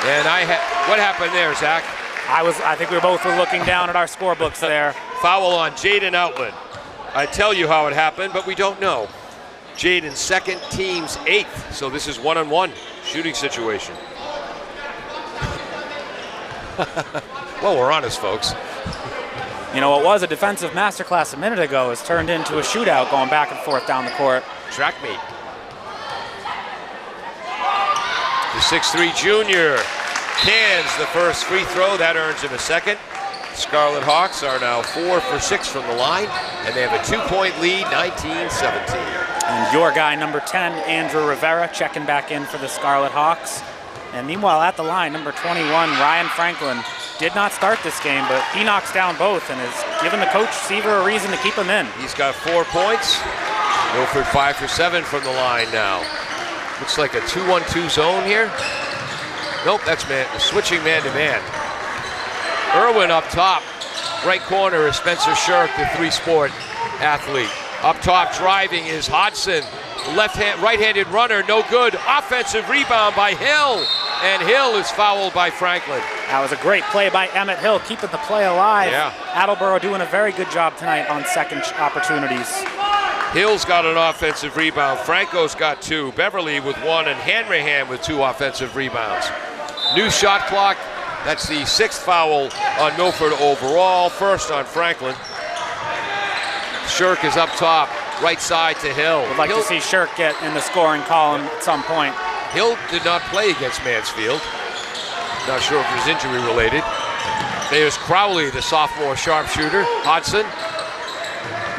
And what happened there, Zach? I think we both were looking down at our scorebooks there. Foul on Jaden Outland. I tell you how it happened, but we don't know. Jaden's second, team's 8th, so this is 1-on-1 shooting situation. Well, we're honest, folks. You know, what was a defensive masterclass a minute ago has turned into a shootout going back and forth down the court. Track meet. The 6'3 junior cans the first free throw. That earns him a second. Scarlet Hawks are now 4 for 6 from the line, and they have a 2-point lead, 19-17. And your guy, number 10, Andrew Rivera, checking back in for the Scarlet Hawks. And meanwhile, at the line, number 21, Ryan Franklin, did not start this game, but he knocks down both and has given the coach, Seaver, a reason to keep him in. He's got 4 points. Milford 5 for 7 from the line now. Looks like a 2-1-2 zone here. Nope, that's switching man-to-man. Irwin up top. Right corner is Spencer Shirk, the three-sport athlete. Up top driving is Hodson. Right-handed runner, no good. Offensive rebound by Hill. And Hill is fouled by Franklin. That was a great play by Emmett Hill, keeping the play alive. Yeah. Attleboro doing a very good job tonight on second opportunities. Hill's got an offensive rebound. Franco's got 2. Beverly with 1, and Hanrahan with 2 offensive rebounds. New shot clock. That's the 6th foul on Milford overall. First on Franklin. Shirk is up top, right side to Hill. Would like to see Shirk get in the scoring column at some point. Hill did not play against Mansfield. Not sure if it was injury related. There's Crowley, the sophomore sharpshooter. Hodson.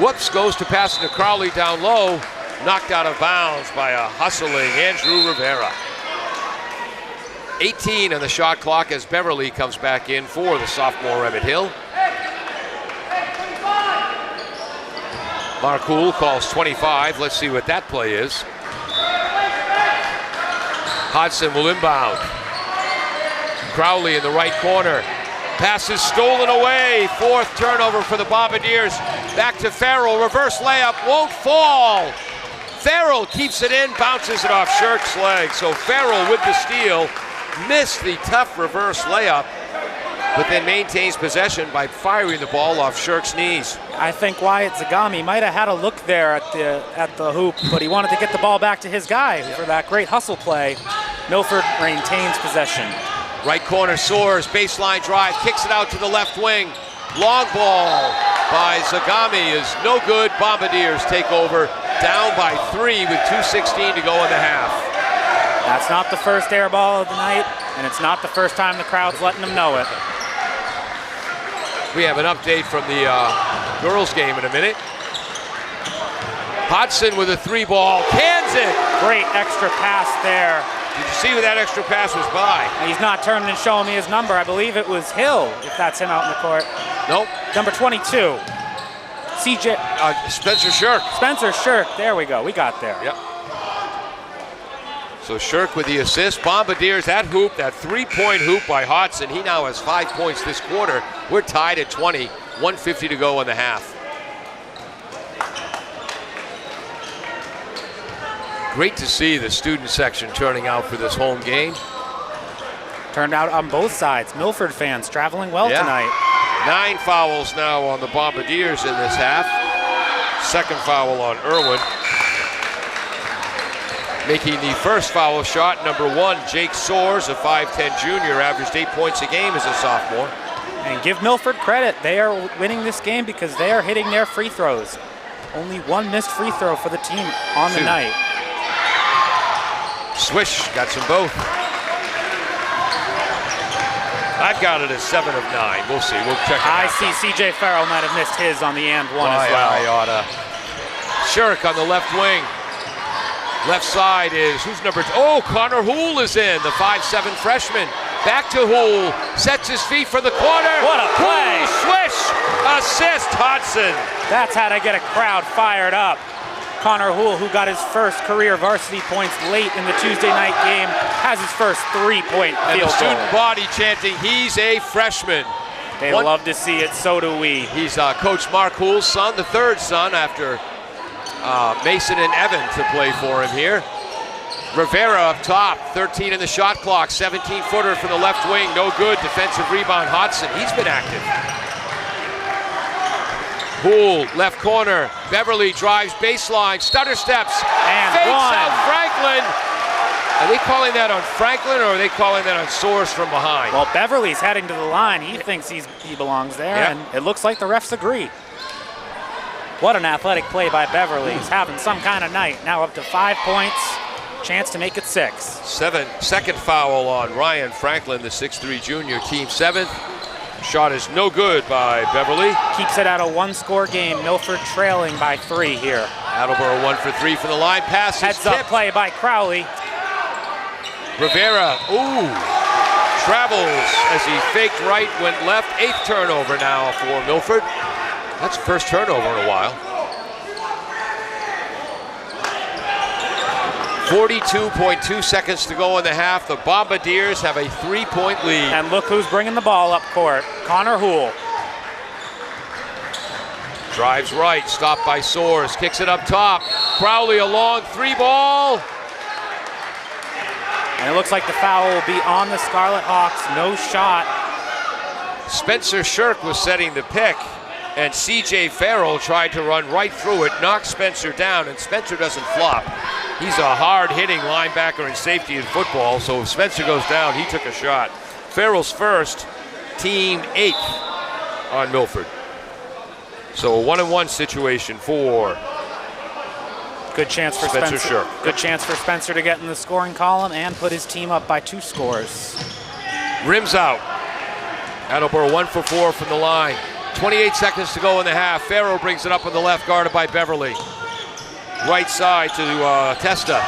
Whoops, goes to pass to Crowley down low. Knocked out of bounds by a hustling Andrew Rivera. 18 on the shot clock as Beverly comes back in for the sophomore Emmett Hill. Marcoule calls 25. Let's see what that play is. Hodson will inbound. Crowley in the right corner. Pass is stolen away. 4th turnover for the Bombardiers. Back to Farrell. Reverse layup. Won't fall. Farrell keeps it in. Bounces it off Shirk's leg. So Farrell with the steal. Missed the tough reverse layup, but then maintains possession by firing the ball off Shirk's knees. I think Wyatt Zagami might have had a look there at the hoop, but he wanted to get the ball back to his guy for that great hustle play. Milford maintains possession. Right corner Soares, baseline drive, kicks it out to the left wing. Long ball by Zagami is no good. Bombardiers take over, down by 3 with 2:16 to go in the half. That's not the first air ball of the night, and it's not the first time the crowd's letting them know it. We have an update from the girls' game in a minute. Hodson with a 3-ball, cans it. Great extra pass there. Did you see who that extra pass was by? He's not turning and showing me his number. I believe it was Hill, if that's him out in the court. Nope. Number 22. CJ. Spencer Shirk. Spencer Shirk. There we go. We got there. Yep. So Shirk with the assist. Bombardiers, that hoop, that three-point hoop by Hodson. He now has 5 points this quarter. We're tied at 20. 1:50 to go in the half. Great to see the student section turning out for this home game. Turned out on both sides. Milford fans traveling well tonight. 9 fouls now on the Bombardiers in this half. Second foul on Irwin. Making the first foul shot, number 1, Jake Soares, a 5'10 junior, averaged 8 points a game as a sophomore. And give Milford credit. They are winning this game because they are hitting their free throws. Only 1 missed free throw for the team on the night. Swish, got some both. I've got it as 7 of 9. We'll see. We'll check it out. I see C.J. Farrell might have missed his on the and one as well. I oughta. Shirk on the left wing. Left side is, who's number 2? Oh, Connor Houle is in, the 5'7 freshman. Back to Houle, sets his feet for the corner. What a play. Houle, swish, assist, Hodson. That's how to get a crowd fired up. Connor Houle, who got his first career varsity points late in the Tuesday night game, has his first 3-point field goal. And the student body chanting, he's a freshman. They love to see it, so do we. He's Coach Mark Houle's son, the 3rd son after Mason and Evan to play for him here. Rivera up top, 13 in the shot clock, 17-footer from the left wing, no good. Defensive rebound, Hodson, he's been active. Houle, left corner, Beverly drives baseline, stutter steps, and fakes out Franklin. Are they calling that on Franklin or are they calling that on Soares from behind? Well, Beverly's heading to the line. He thinks he belongs there, and it looks like the refs agree. What an athletic play by Beverly. He's having some kind of night. Now up to 5 points, chance to make it 6. Second foul on Ryan Franklin, the 6'3 junior, team 7th. Shot is no good by Beverly. Keeps it at a 1-score game. Milford trailing by 3 here. Attleboro 1 for 3 from the line. Pass is Heads up play by Crowley. Rivera, travels as he faked right, went left. 8th turnover now for Milford. That's first turnover in a while. 42.2 seconds to go in the half. The Bombardiers have a 3-point lead. And look who's bringing the ball up court. Connor Houle. Drives right, stopped by Soares, kicks it up top. Crowley a long 3-ball. And it looks like the foul will be on the Scarlet Hawks. No shot. Spencer Shirk was setting the pick, and C.J. Farrell tried to run right through it, knocked Spencer down, and Spencer doesn't flop. He's a hard-hitting linebacker in safety in football, so if Spencer goes down, he took a shot. Farrell's first, team 8th on Milford. So a 1-on-1 situation for good chance for Spencer Shirk. Good chance for Spencer to get in the scoring column and put his team up by 2 scores. Rims out. Attleboro 1 for 4 from the line. 28 seconds to go in the half. Farrell brings it up on the left, guarded by Beverly. Right side to Testa.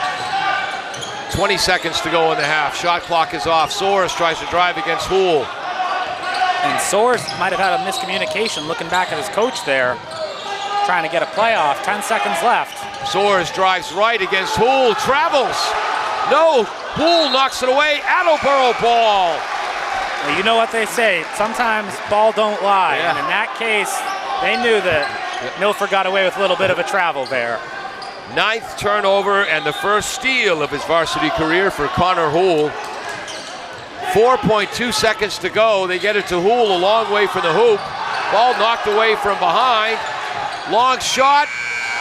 20 seconds to go in the half. Shot clock is off. Soares tries to drive against Houle. And Soares might have had a miscommunication looking back at his coach there, trying to get a playoff. 10 seconds left. Soares drives right against Houle. Travels. No. Houle knocks it away. Attleboro ball. Well, you know what they say. Sometimes ball don't lie. And in that case, they knew that Milford got away with a little bit of a travel there. 9th turnover and the first steal of his varsity career for Connor Houle. 4.2 seconds to go. They get it to Houle a long way from the hoop. Ball knocked away from behind. Long shot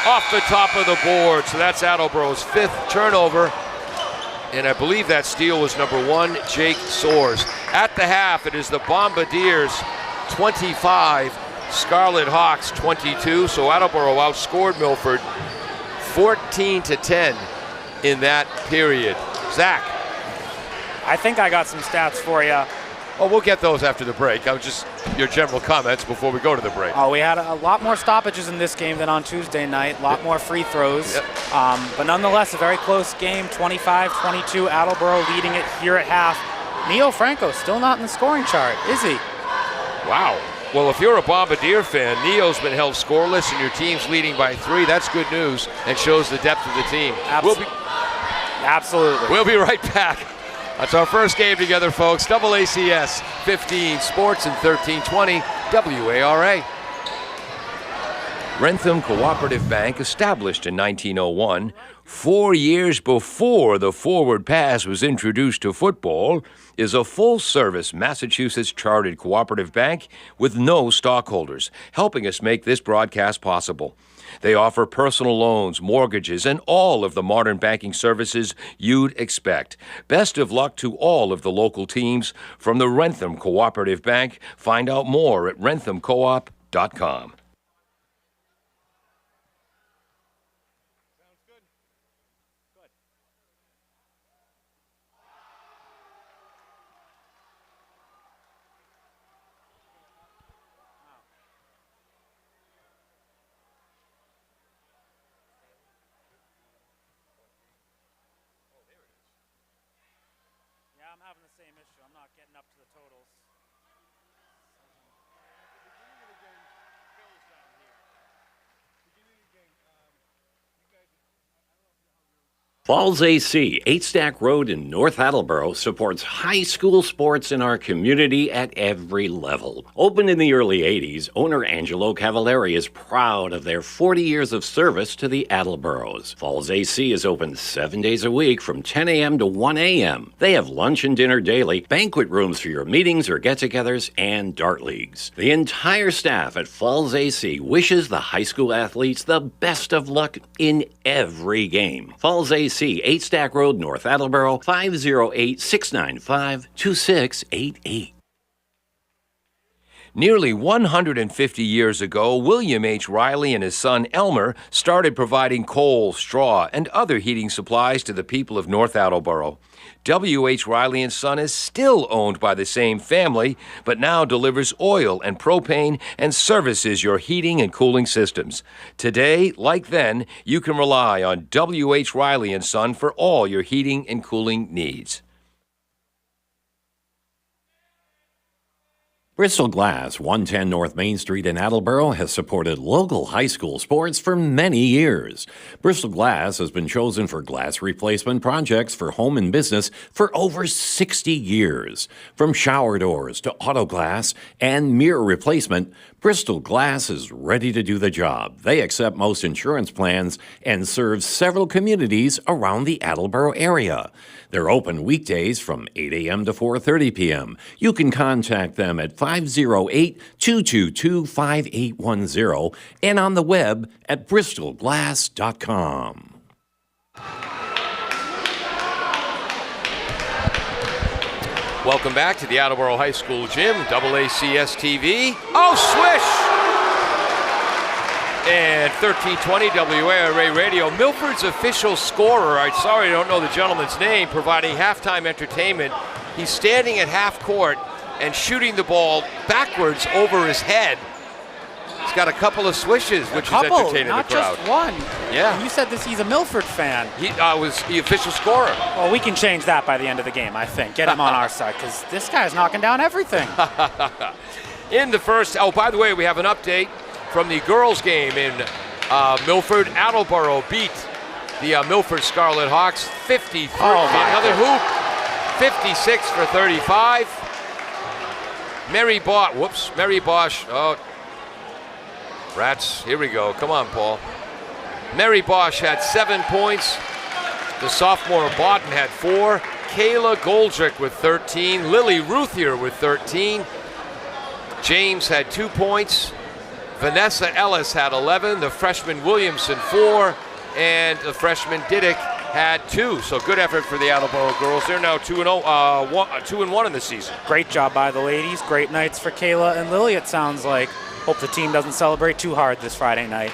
off the top of the board. So that's Attleboro's 5th turnover. And I believe that steal was number 1, Jake Soares. At the half, it is the Bombardiers 25, Scarlet Hawks 22. So Attleboro outscored Milford 14-10 in that period. Zach. I think I got some stats for you. Oh, we'll get those after the break. Just your general comments before we go to the break. Oh, we had a lot more stoppages in this game than on Tuesday night. A lot more free throws. Yep. But nonetheless, a very close game. 25-22, Attleboro leading it here at half. Neo Franco still not in the scoring chart, is he? Wow. Well, if you're a Bombardier fan, Neo's been held scoreless and your team's leading by 3. That's good news and shows the depth of the team. Absolutely. We'll be right back. That's our first game together, folks. AACS 15 Sports and 1320 WARA. Rentham Cooperative Bank, established in 1901, 4 years before the forward pass was introduced to football, is a full-service Massachusetts chartered cooperative bank with no stockholders, helping us make this broadcast possible. They offer personal loans, mortgages, and all of the modern banking services you'd expect. Best of luck to all of the local teams from the Rentham Cooperative Bank. Find out more at renthamcoop.com. I'm having the same issue. I'm not getting up to the totals. Falls AC, 8 Stack Road in North Attleboro, supports high school sports in our community at every level. Opened in the early 80s, owner Angelo Cavallari is proud of their 40 years of service to the Attleboros. Falls AC is open 7 days a week from 10 a.m. to 1 a.m. They have lunch and dinner daily, banquet rooms for your meetings or get-togethers, and dart leagues. The entire staff at Falls AC wishes the high school athletes the best of luck in every game. Falls AC, 8 Stack Road, North Attleboro, 508-695-2688. Nearly 150 years ago, William H. Riley and his son Elmer started providing coal, straw, and other heating supplies to the people of North Attleboro. W.H. Riley & Son is still owned by the same family, but now delivers oil and propane and services your heating and cooling systems. Today, like then, you can rely on W.H. Riley & Son for all your heating and cooling needs. Bristol Glass, 110 North Main Street in Attleboro, has supported local high school sports for many years. Bristol Glass has been chosen for glass replacement projects for home and business for over 60 years. From shower doors to auto glass and mirror replacement, Bristol Glass is ready to do the job. They accept most insurance plans and serve several communities around the Attleboro area. They're open weekdays from 8 a.m. to 4:30 p.m. You can contact them at 508-222-5810 and on the web at bristolglass.com. Welcome back to the Attleboro High School Gym, AACS TV. Oh, swish! And 1320 WARA Radio, Milford's official scorer, I'm sorry I don't know the gentleman's name, providing halftime entertainment. He's standing at half court and shooting the ball backwards over his head. He's got a couple of swishes, which is entertaining the crowd. Not just one. Yeah. You said he's a Milford fan. He was the official scorer. Well, we can change that by the end of the game, I think. Get him on our side, because this guy's knocking down everything. In the first, by the way, we have an update from the girls' game in Milford. Attleboro beat the Milford Scarlet Hawks 53. Another hoop. 56 for 35. Mary Bosch. Oh, rats. Here we go. Come on, Paul. Mary Bosch had 7 points. The sophomore Bodden had 4. Kayla Goldrick with 13. Lily Ruthier with 13. James had 2 points. Vanessa Ellis had 11. The freshman Williamson 4. And the freshman Diddick had 2. So good effort for the Attleboro girls. They're now 2-1 in the season. Great job by the ladies. Great nights for Kayla and Lily, it sounds like. Hope the team doesn't celebrate too hard this Friday night.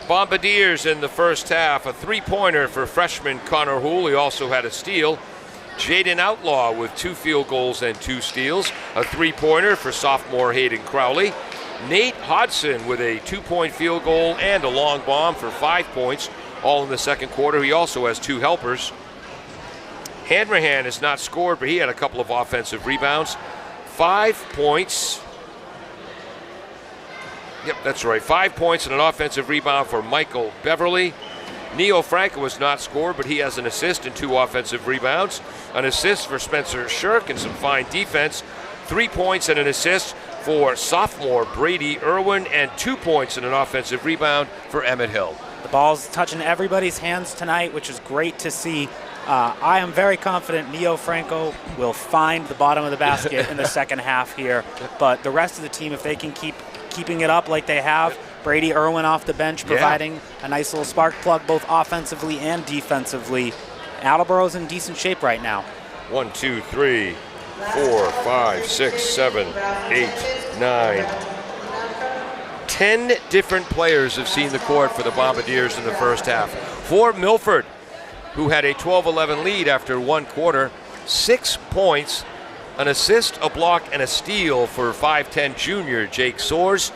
Bombardiers in the first half. A 3-pointer for freshman Connor Houle. He also had a steal. Jaden Outlaw with 2 field goals and 2 steals. A 3-pointer for sophomore Hayden Crowley. Nate Hodson with a 2-point field goal and a long bomb for 5 points, all in the second quarter. He also has 2 helpers. Hanrahan has not scored, but he had a couple of offensive rebounds. 5 points. Yep, that's right. 5 points and an offensive rebound for Michael Beverly. Neo Franco has not scored, but he has an assist and 2 offensive rebounds. An assist for Spencer Shirk and some fine defense. 3 points and an assist for sophomore Brady Irwin, and 2 points and an offensive rebound for Emmett Hill. The ball's touching everybody's hands tonight, which is great to see. I am very confident Neo Franco will find the bottom of the basket in the second half here. But the rest of the team, if they can keeping it up like they have, Brady Irwin off the bench providing a nice little spark plug both offensively and defensively. Attleboro's in decent shape right now. 1, 2, 3, 4, 5, 6, 7, 8, 9. 10 different players have seen the court for the Bombardiers in the first half. For Milford, who had a 12-11 lead after 1 quarter, 6 points, an assist, a block, and a steal for 5'10 junior Jake Soares.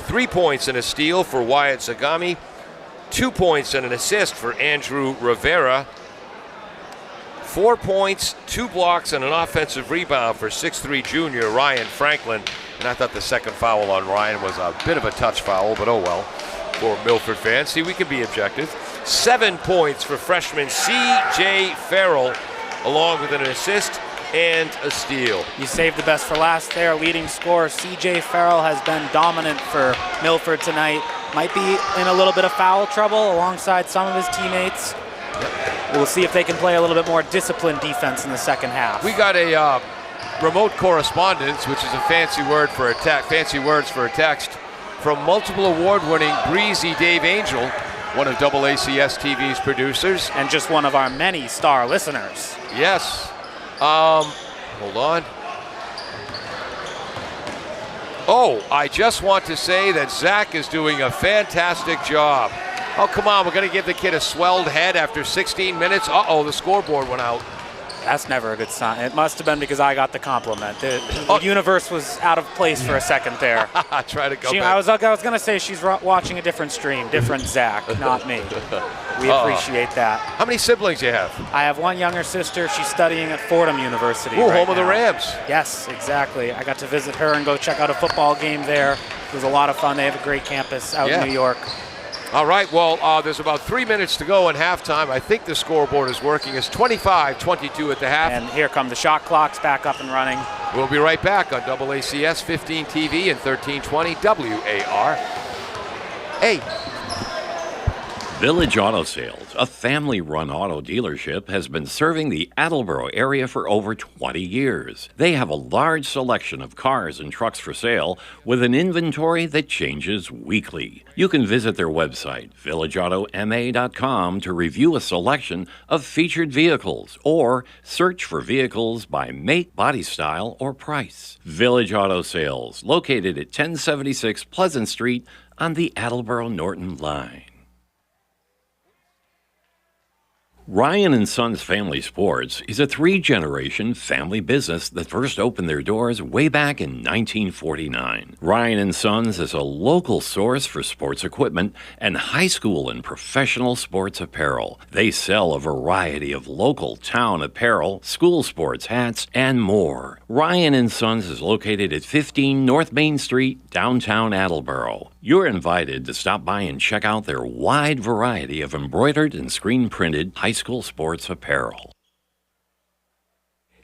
3 points and a steal for Wyatt Zagami. 2 points and an assist for Andrew Rivera. 4 points, 2 blocks, and an offensive rebound for 6'3 junior Ryan Franklin. And I thought the second foul on Ryan was a bit of a touch foul, but oh well, for Milford fans. See, we can be objective. 7 points for freshman C.J. Farrell, along with an assist and a steal. You saved the best for last there. Leading scorer C.J. Farrell has been dominant for Milford tonight. Might be in a little bit of foul trouble alongside some of his teammates. We'll see if they can play a little bit more disciplined defense in the second half. We got a remote correspondence, which is a fancy words for a text, from multiple award-winning Breezy Dave Angel, one of AACS TV's producers. And just one of our many star listeners. Yes. Hold on. Oh, I just want to say that Zach is doing a fantastic job. Oh, come on, we're going to give the kid a swelled head after 16 minutes. Uh-oh, the scoreboard went out. That's never a good sign. It must have been because I got the compliment. The universe was out of place for a second there. Try to go back. I was going to say she's watching a different stream, different Zach, not me. We appreciate that. How many siblings do you have? I have one younger sister. She's studying at Fordham University. Ooh, right home of the now. Rams. Yes, exactly. I got to visit her and go check out a football game there. It was a lot of fun. They have a great campus out in New York. All right, well, there's about 3 minutes to go in halftime. I think the scoreboard is working. It's 25-22 at the half. And here come the shot clocks back up and running. We'll be right back on AACS 15 TV and 1320 WAR. Hey. Village Auto Sales, a family-run auto dealership, has been serving the Attleboro area for over 20 years. They have a large selection of cars and trucks for sale with an inventory that changes weekly. You can visit their website, villageautomA.com, to review a selection of featured vehicles or search for vehicles by make, body style, or price. Village Auto Sales, located at 1076 Pleasant Street on the Attleboro-Norton line. Ryan & Sons Family Sports is a 3-generation family business that first opened their doors way back in 1949. Ryan & Sons is a local source for sports equipment and high school and professional sports apparel. They sell a variety of local town apparel, school sports hats, and more. Ryan & Sons is located at 15 North Main Street, downtown Attleboro. You're invited to stop by and check out their wide variety of embroidered and screen-printed high school sports apparel.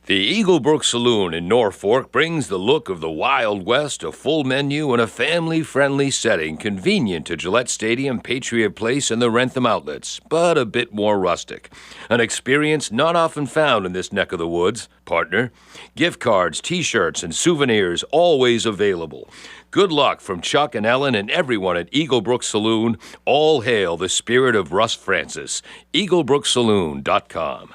The Eaglebrook Saloon in Norfolk brings the look of the Wild West, a full menu in a family-friendly setting convenient to Gillette Stadium, Patriot Place, and the Rentham outlets, but a bit more rustic. An experience not often found in this neck of the woods. Partner, gift cards, T-shirts, and souvenirs always available. Good luck from Chuck and Ellen and everyone at Eaglebrook Saloon. All hail the spirit of Russ Francis. EaglebrookSaloon.com.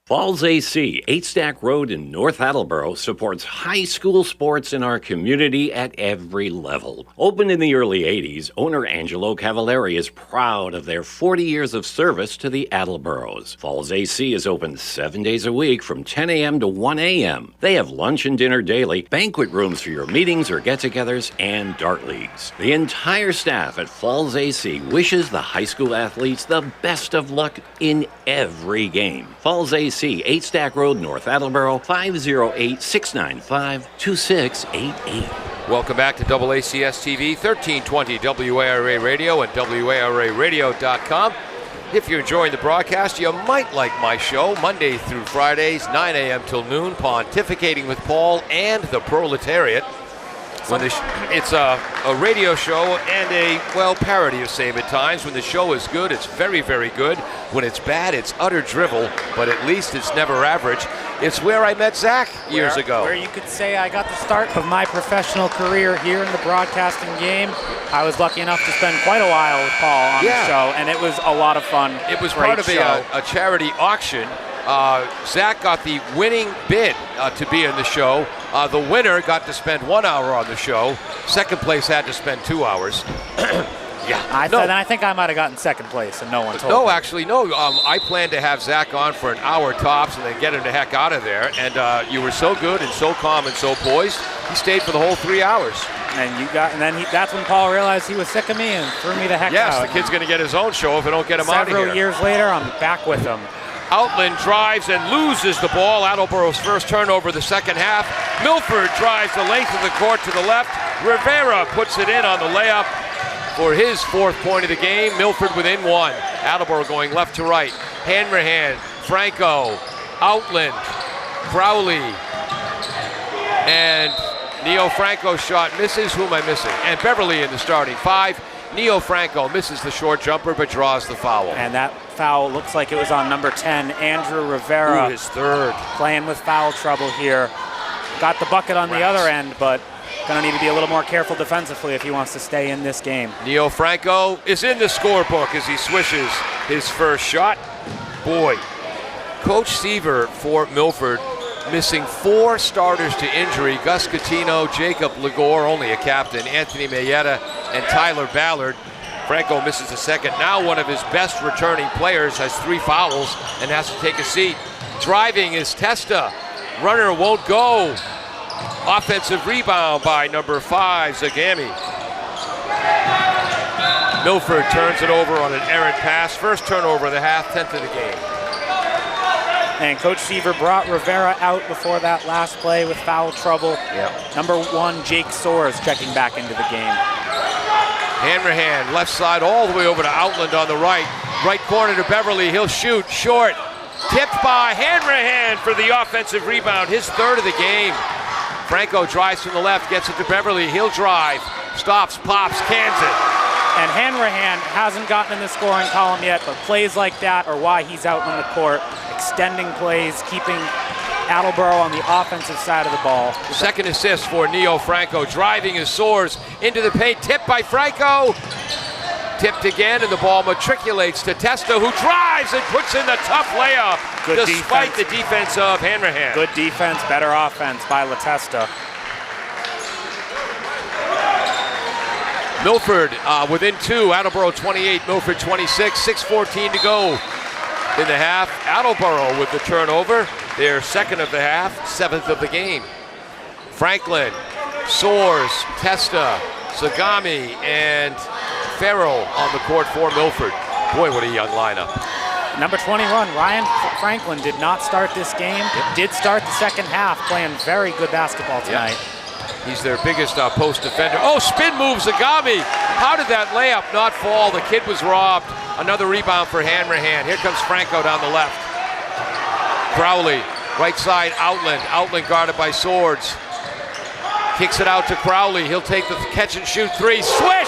Falls AC, 8 Stack Road in North Attleboro, supports high school sports in our community at every level. Opened in the early 80s, owner Angelo Cavallari is proud of their 40 years of service to the Attleboros. Falls AC is open 7 days a week from 10 a.m. to 1 a.m. They have lunch and dinner daily, banquet rooms for your meetings or get-togethers, and dart leagues. The entire staff at Falls AC wishes the high school athletes the best of luck in every game. Falls AC, 8 Stack Road, North Attleboro, 508-695-2688. Welcome back to AACS TV, 1320 WARA Radio and WARAradio.com. If you're enjoying the broadcast, you might like my show, Monday through Fridays, 9 a.m. till noon, Pontificating with Paul and the Proletariat. It's a radio show and a, parody of same at times. When the show is good, it's very, very good. When it's bad, it's utter drivel, but at least it's never average. It's where I met Zach years ago. Where you could say I got the start of my professional career here in the broadcasting game. I was lucky enough to spend quite a while with Paul on the show, and it was a lot of fun. It was part of a charity auction. Zach got the winning bid to be in the show. The winner got to spend 1 hour on the show. Second place had to spend 2 hours. I think I might have gotten second place, and no one told me. No, actually, no. I planned to have Zach on for an hour tops and then get him the heck out of there. And you were so good and so calm and so poised, he stayed for the whole 3 hours. That's when Paul realized he was sick of me and threw me the heck out. Yes, the kid's going to get his own show if I don't get him out of here. Several years later, I'm back with him. Outland drives and loses the ball. Attleboro's first turnover the second half. Milford drives the length of the court to the left. Rivera puts it in on the layup for his fourth point of the game. Milford within one. Attleboro going left to right. Hanrahan, Franco, Outland, Crowley, and Neo Franco's shot misses. Who am I missing? And Beverly in the starting five. Neo Franco misses the short jumper but draws the foul. And that foul looks like it was on number 10, Andrew Rivera. His third. Playing with foul trouble here. Got the bucket on the other end, but gonna need to be a little more careful defensively if he wants to stay in this game. Neo Franco is in the scorebook as he swishes his first shot. Boy, Coach Seaver for Milford missing 4 starters to injury. Gus Catino, Jacob Ligor, only a captain, Anthony Mayetta, and Tyler Ballard. Franco misses a second. Now one of his best returning players has 3 fouls and has to take a seat. Driving is Testa. Runner won't go. Offensive rebound by number 5, Zagami. Milford turns it over on an errant pass. First turnover of the half, 10th of the game. And Coach Seaver brought Rivera out before that last play with foul trouble. Yep. Number 1, Jake Soares checking back into the game. Hanrahan, left side all the way over to Outland on the right. Right corner to Beverly, he'll shoot, short. Tipped by Hanrahan for the offensive rebound, his third of the game. Franco drives from the left, gets it to Beverly, he'll drive. Stops, pops, cans it. And Hanrahan hasn't gotten in the scoring column yet, but plays like that are why he's out on the court. Extending plays, keeping Attleboro on the offensive side of the ball. Second assist for Neo Franco. Driving his Soares into the paint. Tipped by Franco. Tipped again, and the ball matriculates to Testa, who drives and puts in the tough layup. Despite the defense of Hanrahan. Good defense, better offense by La Testa. Milford within 2. Attleboro 28, Milford 26. 6:14 to go in the half. Attleboro with the turnover. Their second of the half, 7th of the game. Franklin, Soares, Testa, Zagami, and Farrell on the court for Milford. Boy, what a young lineup. Number 21, Ryan Franklin did not start this game. Did start the second half, playing very good basketball tonight. Yep. He's their biggest post defender. Oh, spin move, Zagami. How did that layup not fall? The kid was robbed. Another rebound for Hanrahan. Here comes Franco down the left. Crowley, right side, Outland. Outland guarded by Soares. Kicks it out to Crowley. He'll take the catch and shoot 3. Swish!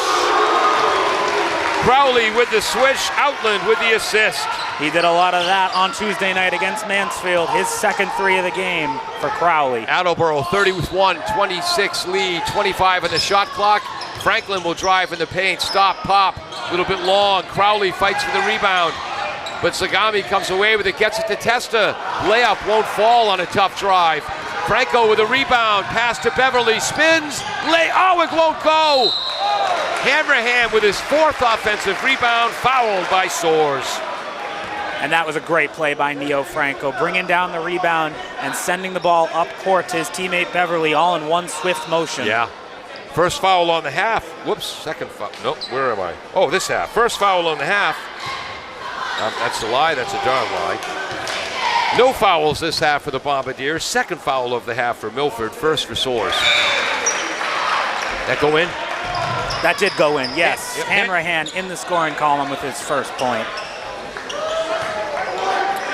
Crowley with the swish. Outland with the assist. He did a lot of that on Tuesday night against Mansfield. His second 3 of the game for Crowley. Attleboro 31, 26 lead, 25 on the shot clock. Franklin will drive in the paint. Stop, pop, a little bit long. Crowley fights for the rebound, but Zagami comes away with it, gets it to Testa. Layup won't fall on a tough drive. Franco with a rebound, pass to Beverly, spins, oh, it won't go. Hanrahan with his 4th offensive rebound, fouled by Soares. And that was a great play by Neo Franco, bringing down the rebound and sending the ball up court to his teammate Beverly, all in one swift motion. Yeah. First foul on the half. Whoops, second foul. Nope, where am I? Oh, this half. First foul on the half. That's a lie, that's a darn lie. No fouls this half for the Bombardiers. Second foul of the half for Milford, first for Soares. That go in? That did go in, yes. Yep. Hanrahan in the scoring column with his first point.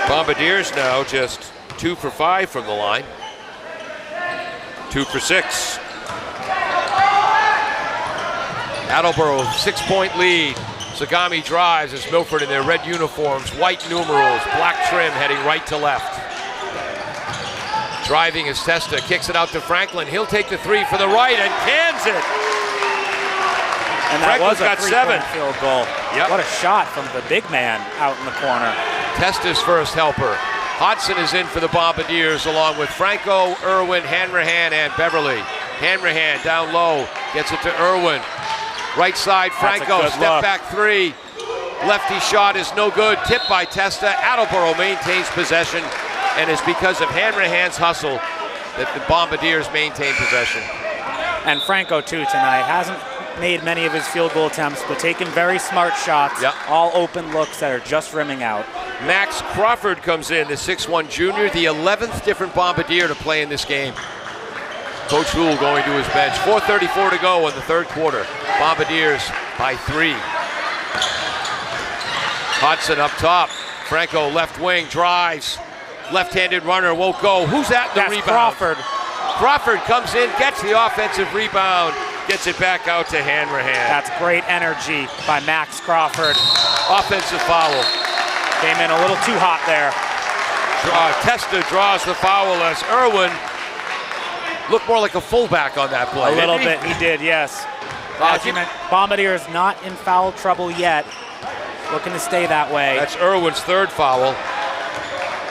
Bombardiers now just 2 for 5 from the line. 2 for 6. Attleboro 6-point lead. Zagami drives as Milford in their red uniforms, white numerals, black trim heading right to left. Driving is Testa, kicks it out to Franklin. He'll take the 3 for the right and cans it. And that Franklin's was a got 7 field goal. Yep. What a shot from the big man out in the corner. Testa's first helper. Hodson is in for the Bombardiers along with Franco, Irwin, Hanrahan, and Beverly. Hanrahan down low, gets it to Irwin. Right side, Franco, step back 3. Lefty shot is no good, tipped by Testa. Attleboro maintains possession, and it's because of Hanrahan's hustle that the Bombardiers maintain possession. And Franco too tonight. Hasn't made many of his field goal attempts, but taking very smart shots. Yep. All open looks that are just rimming out. Max Crawford comes in, the 6'1 junior, the 11th different Bombardier to play in this game. Coach Rule going to his bench. 4:34 to go in the third quarter. Bombardiers by 3. Hodson up top. Franco left wing drives. Left-handed runner won't go. Who's at the rebound? Crawford. Crawford comes in, gets the offensive rebound, gets it back out to Hanrahan. That's great energy by Max Crawford. Offensive foul. Came in a little too hot there. Testa draws the foul as Irwin looked more like a fullback on that play. A little bit, he did, yes. As you mentioned, Bombardiers not in foul trouble yet. Looking to stay that way. That's Irwin's third foul.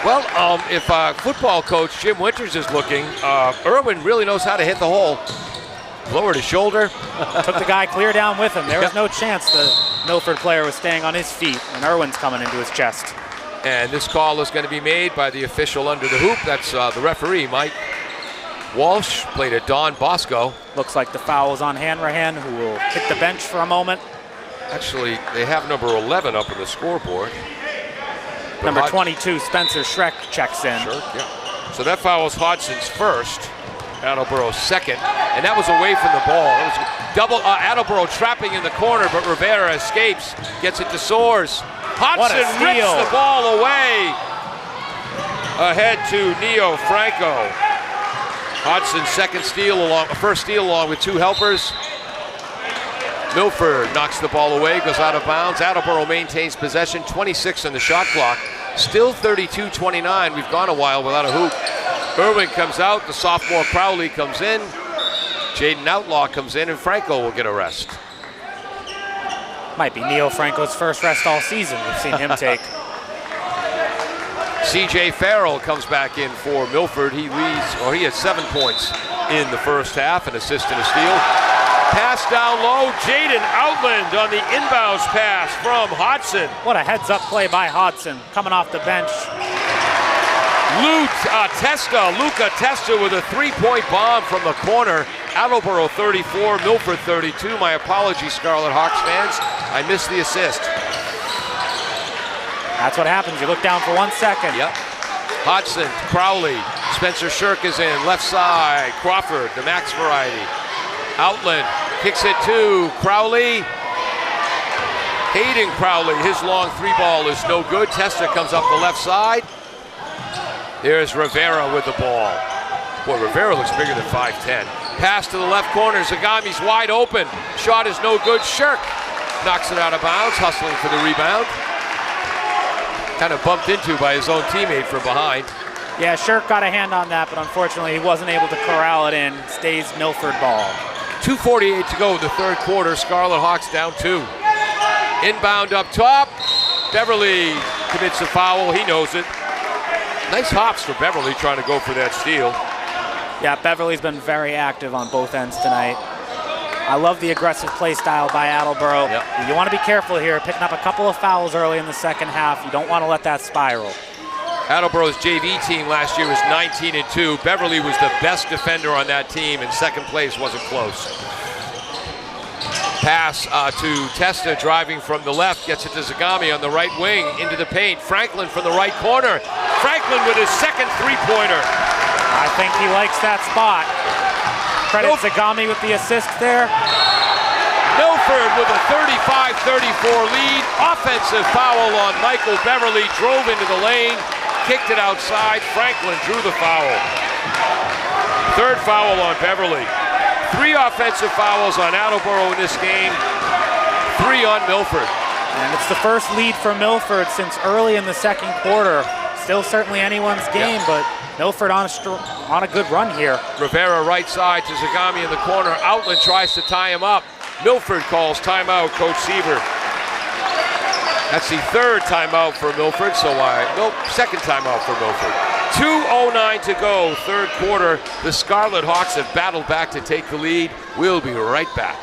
Well, if football coach Jim Winters is looking, Irwin really knows how to hit the hole. Lowered his shoulder. Took the guy clear down with him. There was no chance the Milford player was staying on his feet, and Irwin's coming into his chest. And this call is going to be made by the official under the hoop. That's the referee, Mike Walsh, played at Don Bosco. Looks like the foul is on Hanrahan, who will hit the bench for a moment. Actually, they have number 11 up on the scoreboard. Number 22, Spencer Schreck, checks in. Sure, yeah. So that foul is Hodson's first, Attleboro's second, and that was away from the ball. It was double Attleboro trapping in the corner, but Rivera escapes, gets it to Soares. Hodson rips the ball away. Ahead to Neo Franco. Hodson's first steal along with 2 helpers. Milford knocks the ball away, goes out of bounds. Attleboro maintains possession, 26 on the shot clock. Still 32-29. We've gone a while without a hoop. Irwin comes out, the sophomore Crowley comes in. Jaden Outlaw comes in, and Franco will get a rest. Might be Neo Franco's first rest all season. We've seen him take. C.J. Farrell comes back in for Milford. He had 7 points in the first half, an assist and a steal. Pass down low, Jaden Outland on the inbounds pass from Hodson. What a heads-up play by Hodson, coming off the bench. Luca Testa with a 3-point bomb from the corner. Attleboro 34, Milford 32. My apologies, Scarlet Hawks fans. I missed the assist. That's what happens. You look down for 1 second. Yep. Hodson, Crowley, Spencer Shirk is in. Left side, Crawford, the Max variety. Outland kicks it to Crowley. Hayden Crowley, his long 3-ball is no good. Testa comes up the left side. There's Rivera with the ball. Boy, Rivera looks bigger than 5'10". Pass to the left corner. Zagami's wide open. Shot is no good. Shirk knocks it out of bounds, hustling for the rebound. Kind of bumped into by his own teammate from behind. Yeah, Shirk got a hand on that, but unfortunately he wasn't able to corral it in. Stays Milford ball. 2:48 to go in the third quarter. Scarlet Hawks down 2. Inbound up top. Beverly commits a foul. He knows it. Nice hops for Beverly trying to go for that steal. Yeah, Beverly's been very active on both ends tonight. I love the aggressive play style by Attleboro. Yep. You want to be careful here, picking up a couple of fouls early in the second half. You don't want to let that spiral. Attleboro's JV team last year was 19-2. Beverly was the best defender on that team, and second place wasn't close. Pass to Testa driving from the left, gets it to Zagami on the right wing, into the paint. Franklin from the right corner. Franklin with his second 3-pointer. I think he likes that spot. Credit Zagami with the assist there. Milford with a 35-34 lead. Offensive foul on Michael Beverly. Drove into the lane, kicked it outside. Franklin drew the foul. Third foul on Beverly. 3 offensive fouls on Attleboro in this game. 3 on Milford. And it's the first lead for Milford since early in the second quarter. Still certainly anyone's game, but Milford on a good run here. Rivera right side to Zagami in the corner. Outland tries to tie him up. Milford calls timeout, Coach Seaver. That's the third timeout for Milford, second timeout for Milford. 2:09 to go, third quarter. The Scarlet Hawks have battled back to take the lead. We'll be right back.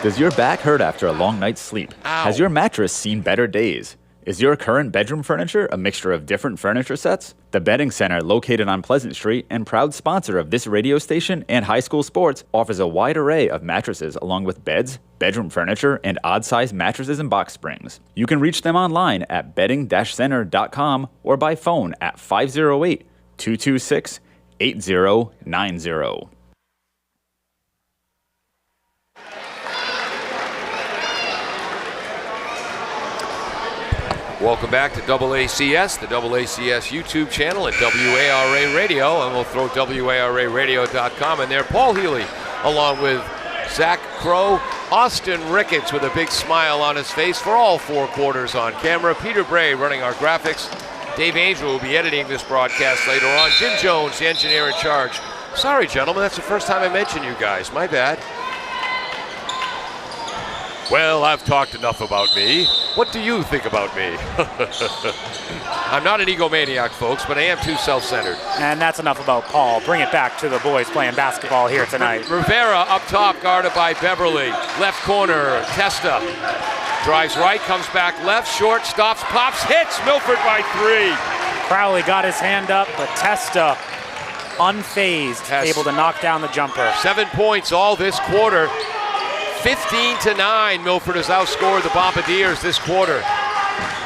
Does your back hurt after a long night's sleep? Ow. Has your mattress seen better days? Is your current bedroom furniture a mixture of different furniture sets? The Bedding Center, located on Pleasant Street and proud sponsor of this radio station and high school sports, offers a wide array of mattresses along with beds, bedroom furniture, and odd-sized mattresses and box springs. You can reach them online at bedding-center.com or by phone at 508-226-8090. Welcome back to AACS, the AACS YouTube channel at WARA Radio, and we'll throw WARAradio.com in there. Paul Healy, along with Zach Crow, Austin Ricketts with a big smile on his face for all 4 quarters on camera. Peter Bray running our graphics. Dave Angel will be editing this broadcast later on. Jim Jones, the engineer in charge. Sorry, gentlemen, that's the first time I mentioned you guys. My bad. Well, I've talked enough about me. What do you think about me? I'm not an egomaniac, folks, but I am too self-centered. And that's enough about Paul. Bring it back to the boys playing basketball here tonight. Rivera up top, guarded by Beverly. Left corner, Testa. Drives right, comes back left, short, stops, pops, hits. Milford by 3. Crowley got his hand up, but Testa, unfazed, able to knock down the jumper. 7 points all this quarter. 15-9, Milford has outscored the Bombardiers this quarter.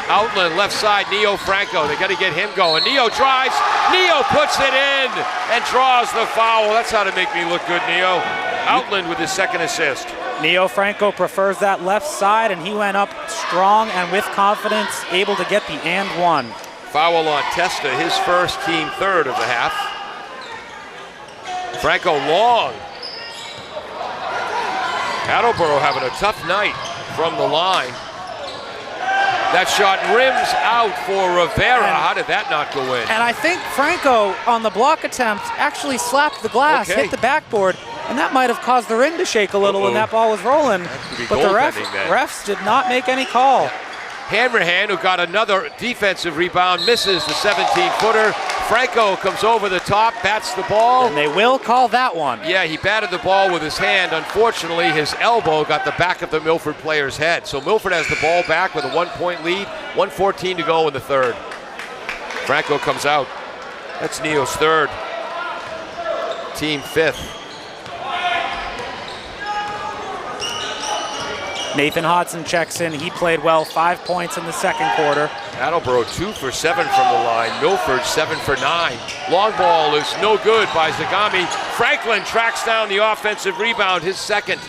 Outland, left side, Neo Franco. They got to get him going. Neo drives. Neo puts it in and draws the foul. That's how to make me look good, Neo. Outland with his second assist. Neo Franco prefers that left side, and he went up strong and with confidence, able to get the and one. Foul on Testa, his first, team third of the half. Franco long. Attleboro having a tough night from the line. That shot rims out for Rivera. How did that not go in? And I think Franco, on the block attempt, actually slapped the glass, hit the backboard, and that might have caused the rim to shake a little when that ball was rolling. But the refs did not make any call. Hanrahan, who got another defensive rebound, misses the 17-footer. Franco comes over the top, bats the ball. And they will call that one. Yeah, he batted the ball with his hand. Unfortunately, his elbow got the back of the Milford player's head. So Milford has the ball back with a 1-point lead, 1:14 to go in the third. Franco comes out. That's Neo's third. Team fifth. Nathan Hodson checks in. He played well, 5 points in the second quarter. Attleboro 2 for 7 from the line. Milford 7 for 9. Long ball is no good by Zagami. Franklin tracks down the offensive rebound, his second.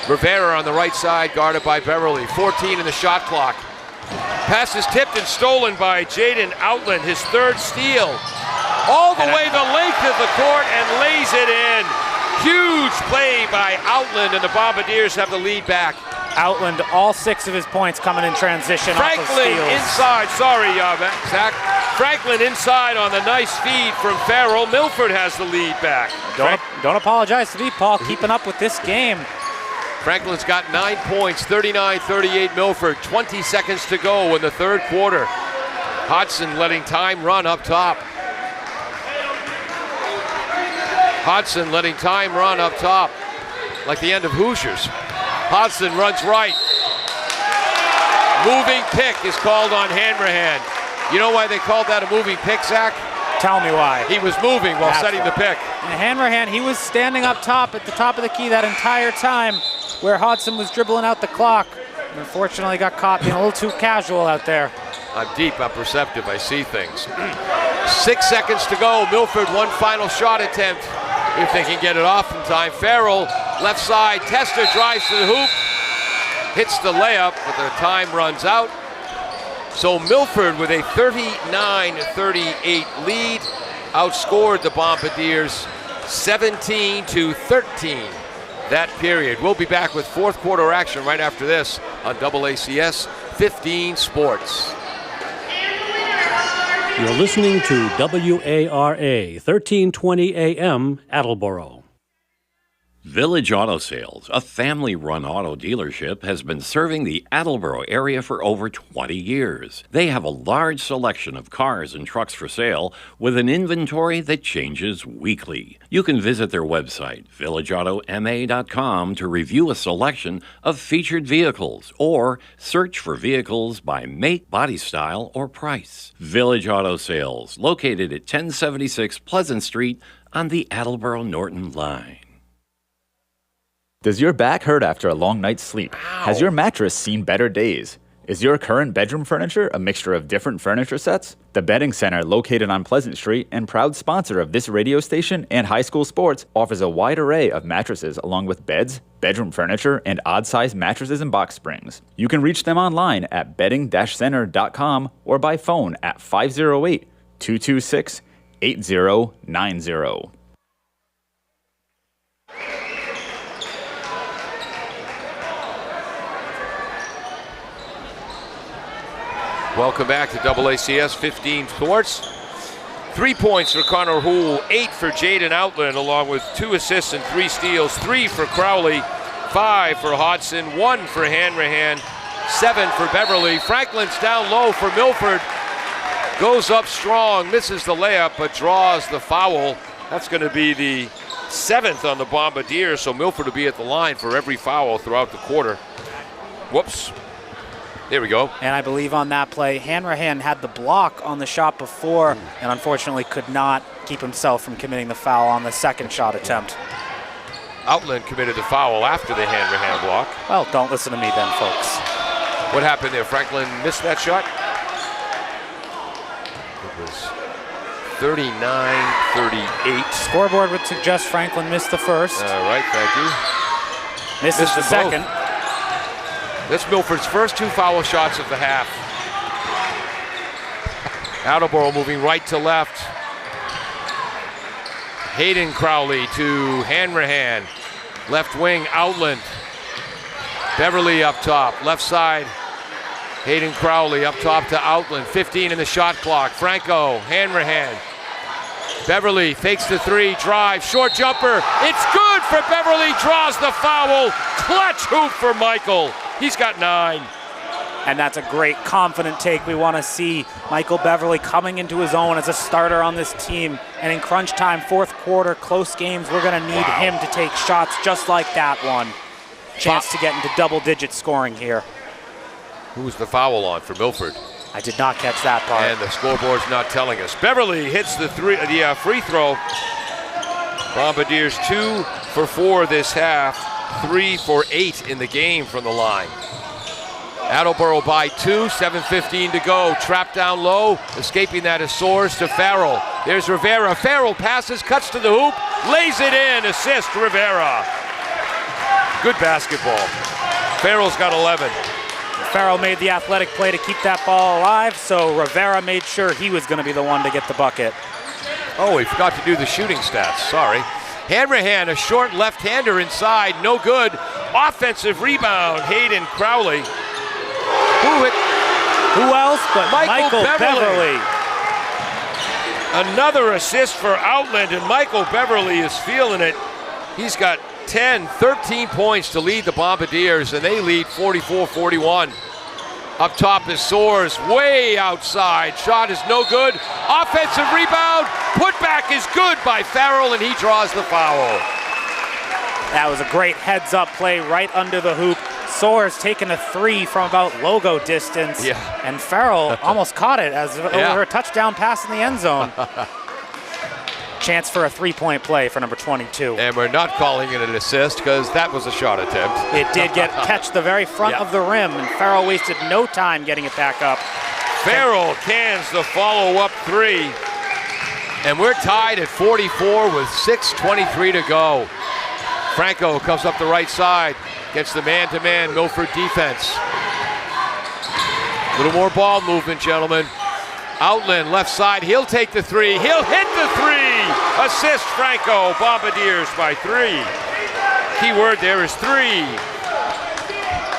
Rivera on the right side, guarded by Beverly. 14 in the shot clock. Pass is tipped and stolen by Jaden Outland, his third steal. All the way the length of the court and lays it in. Huge play by Outland, and the Bombardiers have the lead back. Outland, all 6 of his points coming in transition. Franklin inside, Zach. Franklin inside on the nice feed from Farrell. Milford has the lead back. Don't apologize to me, Paul, keeping up with this game. Franklin's got 9 points, 39-38 Milford. 20 seconds to go in the third quarter. Hodson letting time run up top. Hodson letting time run up top, like the end of Hoosiers. Hodson runs right. Moving pick is called on Hanrahan. You know why they called that a moving pick, Zach? Tell me why. He was moving while setting the pick. And Hanrahan, he was standing up top at the top of the key that entire time where Hodson was dribbling out the clock. And unfortunately got caught being a little too casual out there. I'm deep, I'm perceptive, I see things. 6 seconds to go. Milford, one final shot attempt. If they can get it off in time. Farrell, left side. Tester drives to the hoop. Hits the layup, but the time runs out. So Milford with a 39-38 lead outscored the Bombardiers 17-13 that period. We'll be back with fourth quarter action right after this on AACS 15 Sports. You're listening to WARA 1320 AM Attleboro. Village Auto Sales, a family-run auto dealership, has been serving the Attleboro area for over 20 years. They have a large selection of cars and trucks for sale with an inventory that changes weekly. You can visit their website, villageautomA.com, to review a selection of featured vehicles or search for vehicles by make, body style, or price. Village Auto Sales, located at 1076 Pleasant Street on the Attleboro-Norton line. Does your back hurt after a long night's sleep? Ow. Has your mattress seen better days? Is your current bedroom furniture a mixture of different furniture sets? The Bedding Center, located on Pleasant Street and proud sponsor of this radio station and high school sports, offers a wide array of mattresses along with beds, bedroom furniture, and odd-sized mattresses and box springs. You can reach them online at bedding-center.com or by phone at 508-226-8090. Welcome back to AACS 15 Sports. 3 points for Connor Houle, 8 for Jaden Outland, along with 2 assists and 3 steals, 3 for Crowley, 5 for Hodson, 1 for Hanrahan, 7 for Beverly. Franklin's down low for Milford. Goes up strong, misses the layup, but draws the foul. That's going to be the 7th on the Bombardiers, so Milford will be at the line for every foul throughout the quarter. Whoops. There we go. And I believe on that play, Hanrahan had the block on the shot before and unfortunately could not keep himself from committing the foul on the second shot attempt. Outland committed the foul after the Hanrahan block. Well, don't listen to me then, folks. What happened there? Franklin missed that shot? It was 39-38. Scoreboard would suggest Franklin missed the first. All right, thank you. Misses the second. Both. That's Milford's first 2 foul shots of the half. Attleboro moving right to left. Hayden Crowley to Hanrahan. Left wing, Outland. Beverly up top, left side. Hayden Crowley up top to Outland. 15 in the shot clock. Franco, Hanrahan. Beverly fakes the 3, drive, short jumper. It's good for Beverly, draws the foul. Clutch hoop for Michael. He's got 9. And that's a great confident take. We want to see Michael Beverly coming into his own as a starter on this team. And in crunch time, fourth quarter, close games, we're going to need him to take shots just like that one. Chance to get into double-digit scoring here. Who's the foul on for Milford? I did not catch that part. And the scoreboard's not telling us. Beverly hits the free throw. Bombardiers 2 for 4 this half, 3 for 8 in the game from the line. Attleboro by 2, 7:15 to go. Trapped down low, escaping that is Soares to Farrell. There's Rivera. Farrell passes, cuts to the hoop, lays it in. Assist Rivera. Good basketball. Farrell's got 11. Farrell made the athletic play to keep that ball alive, so Rivera made sure he was going to be the one to get the bucket. Oh, we forgot to do the shooting stats. Sorry. Hanrahan, a short left-hander inside, no good. Offensive rebound, Hayden Crowley. Who else but Michael Beverly. Another assist for Outland, and Michael Beverly is feeling it. He's got 10, 13 points to lead the Bombardiers, and they lead 44-41. Up top is Soares, way outside. Shot is no good. Offensive rebound. Putback is good by Farrell, and he draws the foul. That was a great heads-up play right under the hoop. Soares taking a 3 from about logo distance. Yeah. And Farrell almost caught it as over a touchdown pass in the end zone. Chance for a 3-point play for number 22. And we're not calling it an assist because that was a shot attempt. It did catch the very front of the rim, and Farrell wasted no time getting it back up. Farrell cans the follow-up 3. And we're tied at 44 with 6:23 to go. Franco comes up the right side, gets the man-to-man Milford defense. A little more ball movement, gentlemen. Outland, left side, he'll take the three. He'll hit the three! Assist Franco, Bombardiers by 3. Key word there is 3.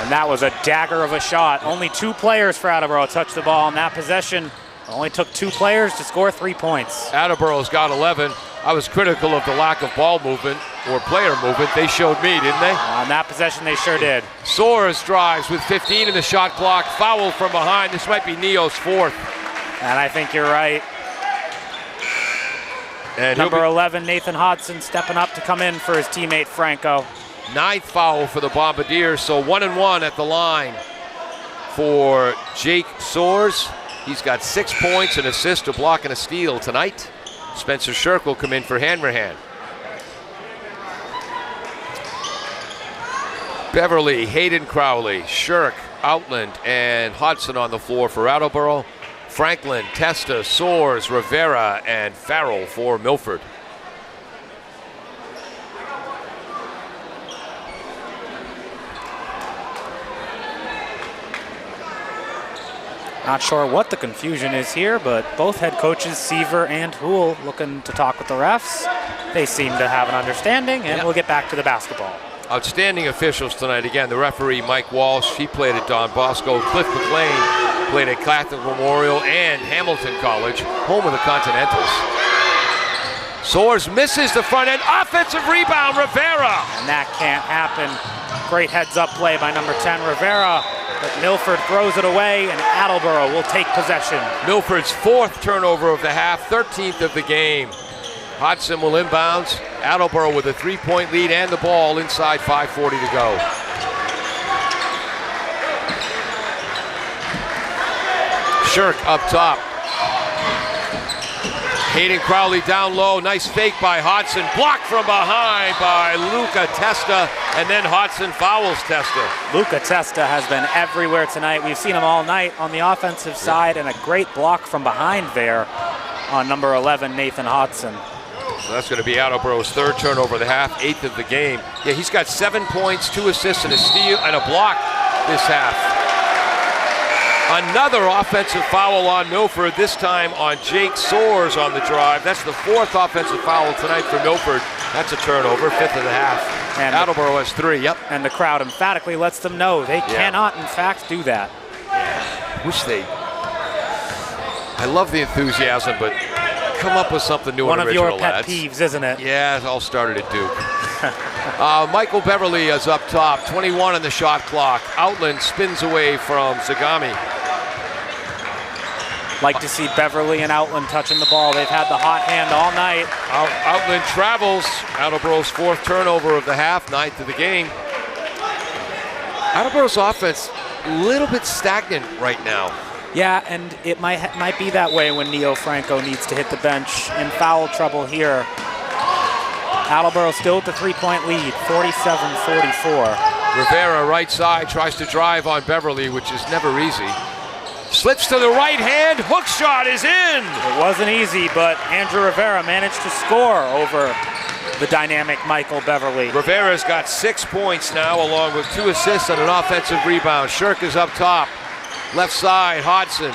And that was a dagger of a shot. Only 2 players for Attleboro touched the ball in that possession. It only took 2 players to score 3 points. Attleboro's got 11. I was critical of the lack of ball movement or player movement. They showed me, didn't they? On that possession, they sure did. Soares drives with 15 in the shot clock. Foul from behind. This might be Neo's 4th. And I think you're right. And number 11, Nathan Hodson, stepping up to come in for his teammate Franco. 9th foul for the Bombardiers, so 1-1 at the line for Jake Soares. He's got 6 points, an assist, a block, and a steal tonight. Spencer Shirk will come in for Hanrahan. Beverly, Hayden Crowley, Shirk, Outland, and Hodson on the floor for Attleboro. Franklin, Testa, Soares, Rivera, and Farrell for Milford. Not sure what the confusion is here, but both head coaches, Seaver and Houle, looking to talk with the refs. They seem to have an understanding, and we'll get back to the basketball. Outstanding officials tonight. Again, the referee, Mike Walsh, he played at Don Bosco. Cliff McLean played at Catholic Memorial and Hamilton College, home of the Continentals. Soares misses the front end. Offensive rebound, Rivera. And that can't happen. Great heads-up play by number 10, Rivera. But Milford throws it away, and Attleboro will take possession. Milford's 4th turnover of the half, 13th of the game. Hodson will inbounds. Attleboro with a 3-point lead and the ball inside 5:40 to go. Shirk up top. Hayden Crowley down low. Nice fake by Hodson. Blocked from behind by Luca Testa. And then Hodson fouls Testa. Luca Testa has been everywhere tonight. We've seen him all night on the offensive side, and a great block from behind there on number 11, Nathan Hodson. So that's going to be Attleboro's 3rd turnover of the half, 8th of the game. Yeah, he's got 7 points, 2 assists, and a steal, and a block this half. Another offensive foul on Milford, this time on Jake Soares on the drive. That's the 4th offensive foul tonight for Milford. That's a turnover, 5th of the half. And Attleboro has 3, yep. And the crowd emphatically lets them know they cannot, in fact, do that. Wish they... I love the enthusiasm, but come up with something new and original, One of your pet lads. peeves, isn't it? Yeah, it all started at Duke. Michael Beverly is up top, 21 on the shot clock. Outland spins away from Zagami. Like to see Beverly and Outland touching the ball. They've had the hot hand all night. Outland travels. Attleboro's 4th turnover of the half, 9th of the game. Attleboro's offense a little bit stagnant right now. Yeah, and it might be that way when Neo Franco needs to hit the bench. In foul trouble here. Attleboro still with the 3-point lead, 47-44. Rivera, right side, tries to drive on Beverly, which is never easy. Slips to the right hand, hook shot is in! It wasn't easy, but Andrew Rivera managed to score over the dynamic Michael Beverly. Rivera's got 6 points now, along with 2 assists and an offensive rebound. Shirk is up top. Left side, Hodson.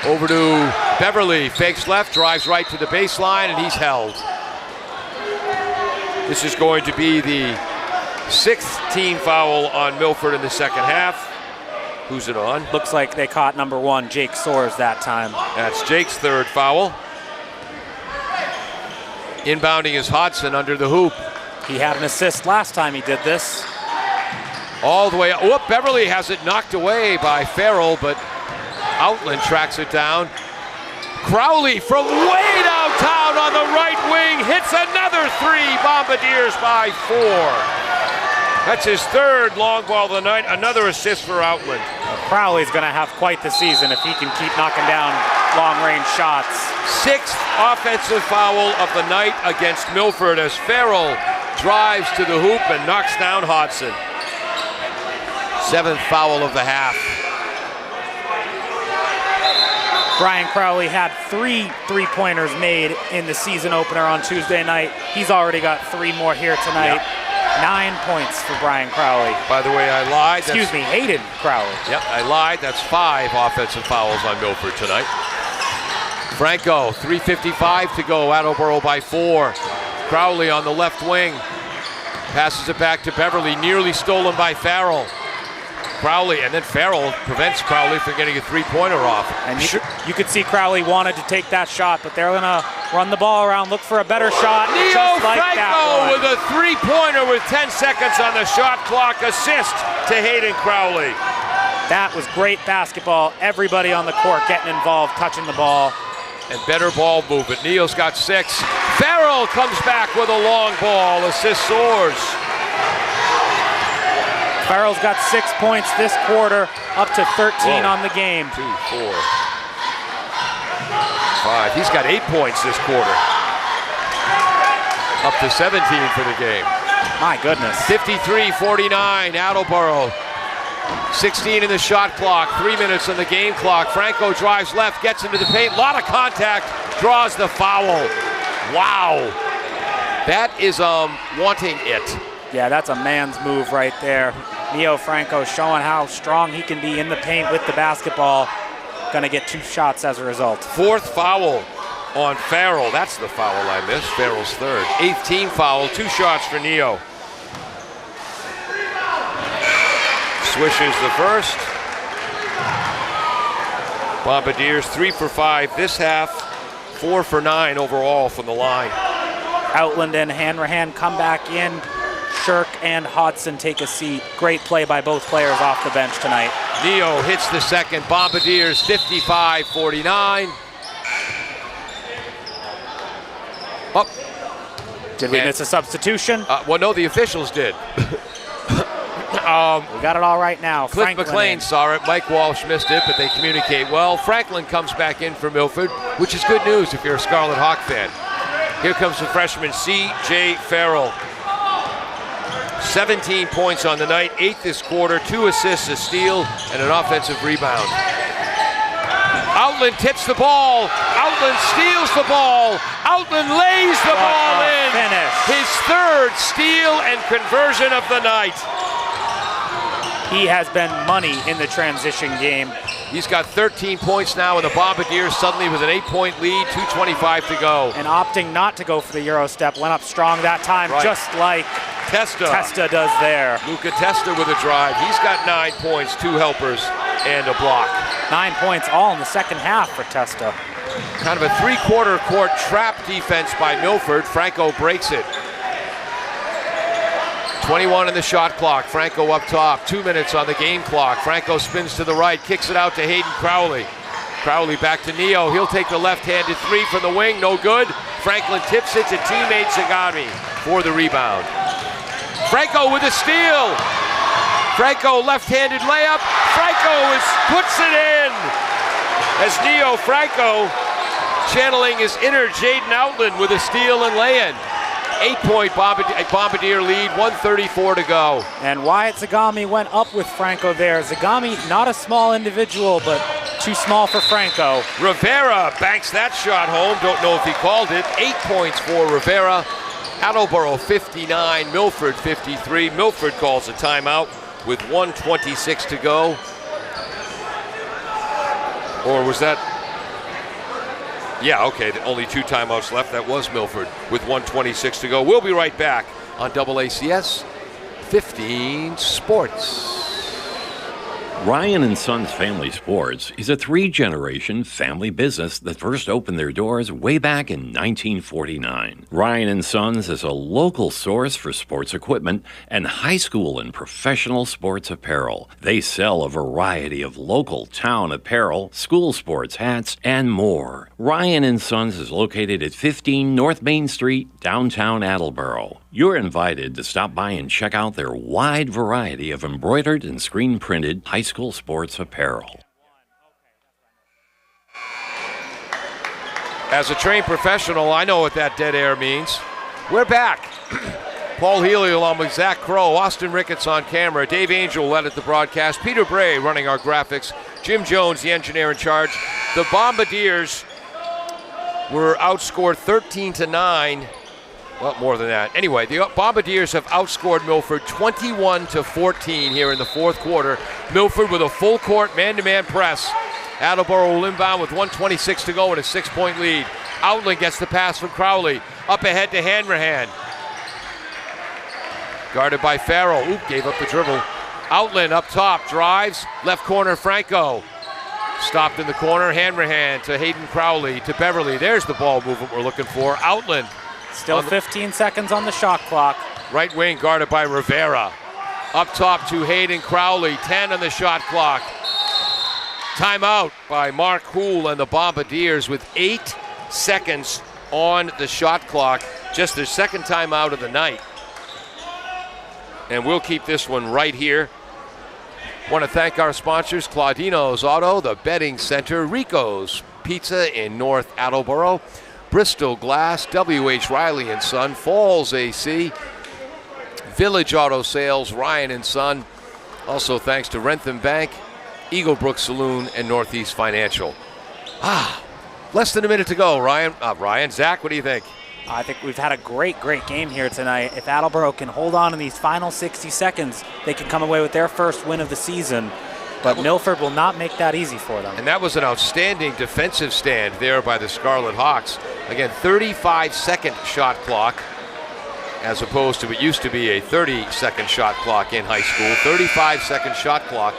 Over to Beverly, fakes left, drives right to the baseline, and he's held. This is going to be the 6th team foul on Milford in the second half. Who's it on? Looks like they caught number 1, Jake Soares, that time. That's Jake's 3rd foul. Inbounding is Hodson under the hoop. He had an assist last time he did this. All the way up. Whoop, Beverly has it knocked away by Farrell, but Outland tracks it down. Crowley from way downtown on the right wing hits another 3. Bombardiers by 4. That's his 3rd long ball of the night. Another assist for Outland. Crowley's going to have quite the season if he can keep knocking down long-range shots. 6th offensive foul of the night against Milford as Farrell drives to the hoop and knocks down Hodson. 7th foul of the half. Brian Crowley had 3 3-pointers made in the season opener on Tuesday night. He's already got 3 more here tonight. Yep. 9 points for Brian Crowley. By the way, I lied. Excuse me, Hayden Crowley. Yep, I lied. That's 5 offensive fouls on Milford tonight. Franco, 3:55 to go. Attleboro by 4. Crowley on the left wing. Passes it back to Beverly, nearly stolen by Farrell. Crowley, and then Farrell prevents Crowley from getting a 3-pointer off. And you could see Crowley wanted to take that shot, but they're gonna run the ball around, look for a better shot. Neo just like Franco with a 3-pointer with 10 seconds on the shot clock. Assist to Hayden Crowley. That was great basketball. Everybody on the court getting involved, touching the ball. And better ball movement. Neo's got 6. Farrell comes back with a long ball. Assist soars. Farrell's got 6 points this quarter, up to 13 on the game. 2, 4, 5. He's got 8 points this quarter. Up to 17 for the game. My goodness. 53-49, Attleboro. 16 in the shot clock, 3 minutes on the game clock. Franco drives left, gets into the paint, a lot of contact, draws the foul. Wow. That is wanting it. Yeah, that's a man's move right there. Neo Franco showing how strong he can be in the paint with the basketball. Gonna get 2 shots as a result. 4th foul on Farrell. That's the foul I missed. Farrell's 3rd. 8th team foul, 2 shots for Neo. Swishes the first. Bombardiers 3 for 5 this half, 4 for 9 overall from the line. Outland and Hanrahan come back in. Shirk and Hodson take a seat. Great play by both players off the bench tonight. Neo hits the second. Bombardiers 55-49. Up. Did we miss a substitution? Well, no, the officials did. We got it all right now. Cliff Franklin McLean in. saw it. Mike Walsh missed it, but they communicate well. Franklin comes back in for Milford, which is good news if you're a Scarlet Hawk fan. Here comes the freshman C.J. Farrell. 17 points on the night, 8 this quarter, 2 assists, a steal, and an offensive rebound. Outland tips the ball. Outland steals the ball. Outland lays the ball in. Finish. His 3rd steal and conversion of the night. He has been money in the transition game. He's got 13 points now, and the Bombardiers suddenly with an 8-point lead, 2:25 to go. And opting not to go for the Euro step, went up strong that time, Right. just like Testa does there. Luca Testa with a drive. He's got 9 points, 2 helpers, and a block. 9 points all in the second half for Testa. Kind of a 3-quarter court trap defense by Milford. Franco breaks it. 21 in the shot clock. Franco up top. 2 minutes on the game clock. Franco spins to the right, kicks it out to Hayden Crowley. Crowley back to Neo. He'll take the left-handed 3 from the wing. No good. Franklin tips it to teammate Zagami for the rebound. Franco with a steal. Franco left-handed layup. Franco puts it in. As Neo Franco channeling his inner Jaden Outland with a steal and lay-in. 8-point Bombardier lead, 1:34 to go. And Wyatt Zagami went up with Franco there. Zagami, not a small individual, but too small for Franco. Rivera banks that shot home. Don't know if he called it. 8 points for Rivera. Attleboro 59, Milford 53. Milford calls a timeout with 1:26 to go. Or was that? Yeah, okay, only 2 timeouts left. That was Milford with 1:26 to go. We'll be right back on AACS 15 Sports. Ryan and Sons Family Sports is a 3-generation family business that first opened their doors way back in 1949. Ryan and Sons is a local source for sports equipment and high school and professional sports apparel. They sell a variety of local town apparel, school sports hats, and more. Ryan and Sons is located at 15 North Main Street, downtown Attleboro. You're invited to stop by and check out their wide variety of embroidered and screen-printed high school sports apparel. As a trained professional, I know what that dead air means. We're back. Paul Healy along with Zach Crow, Austin Ricketts on camera, Dave Angel led at the broadcast, Peter Bray running our graphics, Jim Jones, the engineer in charge. The Bombardiers were outscored 13-9. Well, more than that. Anyway, the Bombardiers have outscored Milford 21-14 here in the fourth quarter. Milford with a full court man-to-man press. Attleboro will inbound with 1:26 to go and a 6-point lead. Outland gets the pass from Crowley. Up ahead to Hanrahan. Guarded by Farrell. Oop, gave up the dribble. Outland up top, drives. Left corner, Franco. Stopped in the corner, Hanrahan to Hayden Crowley to Beverly. There's the ball movement we're looking for. Outland. Still 15 seconds on the shot clock. Right wing guarded by Rivera. Up top to Hayden Crowley, 10 on the shot clock. Timeout by Mark Houle and the Bombardiers with 8 seconds on the shot clock. Just their second timeout of the night. And we'll keep this one right here. Want to thank our sponsors, Claudino's Auto, the Betting Center, Rico's Pizza in North Attleboro, Bristol Glass, W.H. Riley & Son, Falls AC, Village Auto Sales, Ryan & Son. Also thanks to Rentham Bank, Eaglebrook Saloon, and Northeast Financial. Less than a minute to go, Ryan. Zach, what do you think? I think we've had a great game here tonight. If Attleboro can hold on in these final 60 seconds, they can come away with their first win of the season. But Milford will not make that easy for them. And that was an outstanding defensive stand there by the Scarlet Hawks. Again, 35-second shot clock, as opposed to what used to be a 30-second shot clock in high school. 35-second shot clock.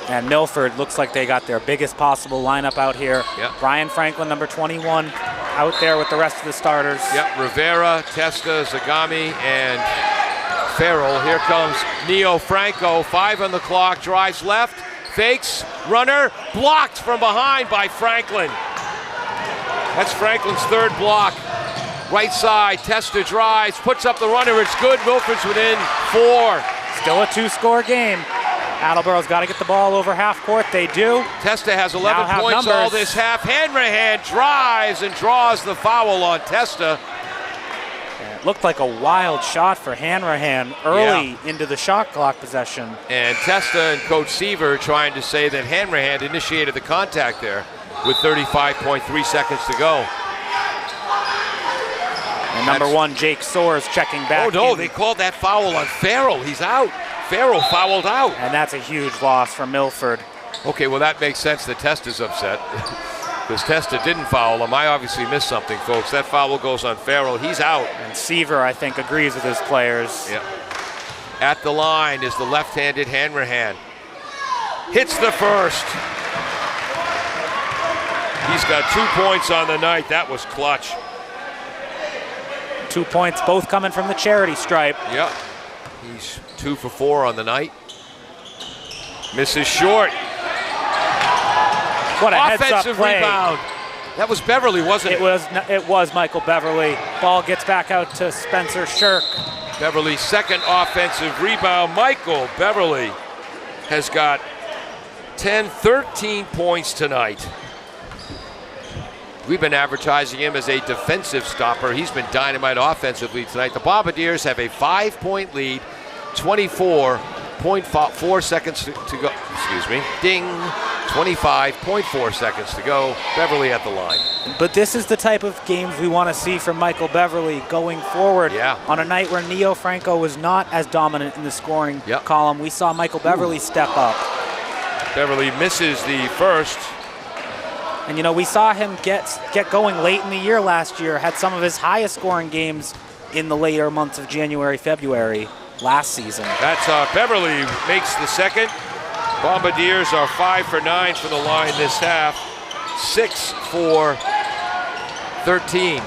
And Milford looks like they got their biggest possible lineup out here. Yep. Brian Franklin, number 21, out there with the rest of the starters. Yep, Rivera, Testa, Zagami, and Farrell. Here comes Neo Franco, 5 on the clock, drives left, fakes, runner, blocked from behind by Franklin. That's Franklin's third block. Right side, Testa drives, puts up the runner, it's good. Milford's within 4. Still a 2-score game. Attleboro's got to get the ball over half court. They do. Testa has 11 points all this half. Hanrahan drives and draws the foul on Testa. It looked like a wild shot for Hanrahan early into the shot clock possession. And Testa and Coach Seaver trying to say that Hanrahan initiated the contact there with 35.3 seconds to go. And number 1, Jake Soares checking back. Oh no, they called that foul on Farrell. He's out. Farrell fouled out. And that's a huge loss for Milford. Okay, well that makes sense that Testa's upset because Testa didn't foul him. I obviously missed something, folks. That foul goes on Farrell. He's out. And Seaver, I think, agrees with his players. Yeah. At the line is the left-handed Hanrahan. Hits the first. He's got 2 points on the night. That was clutch. 2 points, both coming from the charity stripe. Yep. He's 2 for 4 on the night. Misses short. What a offensive heads-up play. Rebound. That was Beverly, wasn't it? It was Michael Beverly. Ball gets back out to Spencer Shirk. Beverly's second offensive rebound. Michael Beverly has got 13 points tonight. We've been advertising him as a defensive stopper. He's been dynamite offensively tonight. The Bombardiers have a 5-point lead, 24.4 seconds to go. Excuse me. Ding. 25.4 seconds to go. Beverly at the line. But this is the type of games we want to see from Michael Beverly going forward. Yeah. On a night where Neo Franco was not as dominant in the scoring column, we saw Michael Beverly step up. Beverly misses the first. And, you know, we saw him get going late in the year last year, had some of his highest scoring games in the later months of January, February last season. That's Beverly makes the second. Bombardiers are 5 for 9 for the line this half. 6 for 13.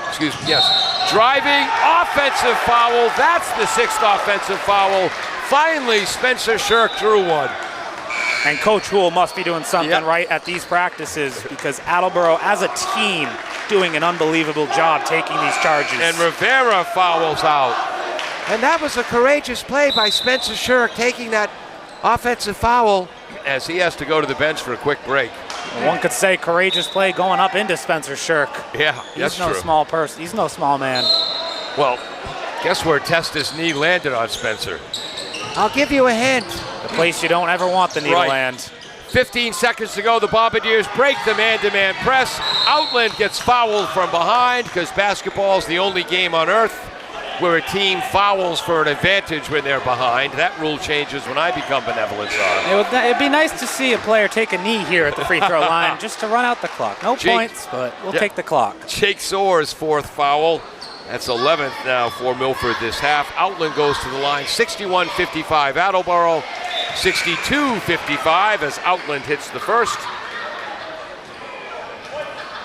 Excuse me, yes. Driving, offensive foul. That's the 6th offensive foul. Finally, Spencer Shirk drew one. And Coach Houle must be doing something right at these practices because Attleboro, as a team, doing an unbelievable job taking these charges. And Rivera fouls out. And that was a courageous play by Spencer Shirk, taking that offensive foul as he has to go to the bench for a quick break. One could say courageous play going up into Spencer Shirk. Yeah, that's true. He's no small person. He's no small man. Well, guess where Testa's knee landed on Spencer? I'll give you a hint. The place you don't ever want the knee to land. 15 seconds to go. The Bombardiers break the man-to-man press. Outland gets fouled from behind because basketball is the only game on earth where a team fouls for an advantage when they're behind. That rule changes when I become benevolent, Son. It'd be nice to see a player take a knee here at the free throw line just to run out the clock. No points, but we'll take the clock. Jake Soares' fourth foul. That's 11th now for Milford this half. Outland goes to the line, 61-55 Attleboro, 62-55 as Outland hits the first.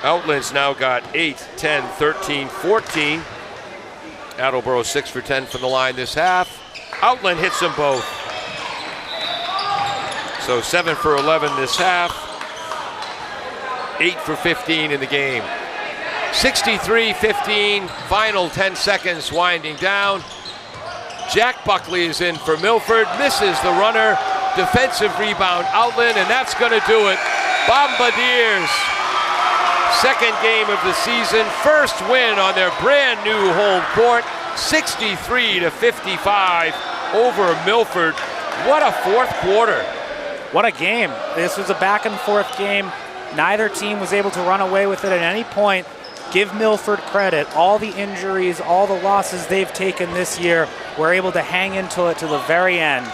Outland's now got 8, 10, 13, 14. Attleboro 6 for 10 from the line this half. Outland hits them both. So 7 for 11 this half, 8 for 15 in the game. 63-15, final 10 seconds winding down. Jack Buckley is in for Milford, misses the runner, defensive rebound Outland, and that's going to do it. Bombardiers, second game of the season, first win on their brand new home court, 63-55 over Milford. What a fourth quarter. What a game. This was a back and forth game. Neither team was able to run away with it at any point. Give Milford credit. All the injuries, all the losses they've taken this year, were able to hang into it to the very end.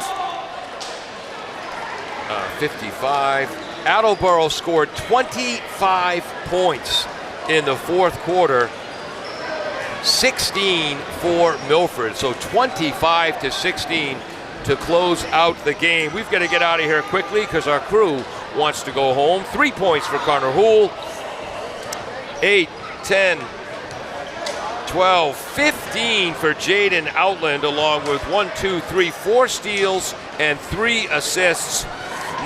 55. Attleboro scored 25 points in the fourth quarter, 16 for Milford. So 25-16 to close out the game. We've got to get out of here quickly because our crew wants to go home. 3 points for Connor Houle. 8, 10, 12, 15 for Jaden Outland, along with 1, 2, 3, 4 steals and 3 assists.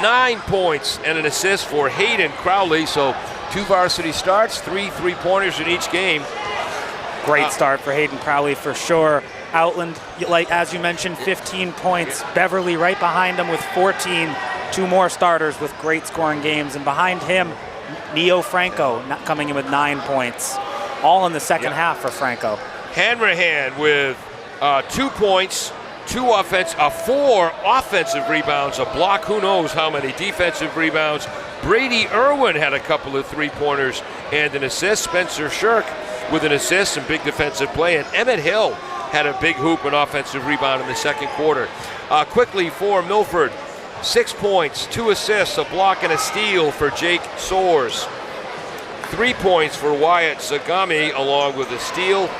9 points and an assist for Hayden Crowley. So 2 varsity starts, 3 3-pointers in each game. Great start for Hayden Crowley for sure. Outland, like as you mentioned, 15 points. Beverly right behind him with 14. 2 more starters with great scoring games. And behind him, Neo Franco not coming in with 9 points. All in the second half for Franco. Hanrahan with 2 points, 4 offensive rebounds, a block, who knows how many defensive rebounds. Brady Irwin had a couple of 3-pointers and an assist. Spencer Shirk with an assist and big defensive play. And Emmett Hill had a big hoop and offensive rebound in the second quarter. Quickly for Milford, 6 points, 2 assists, a block and a steal for Jake Soares. 3 points for Wyatt Zagami along with a steal.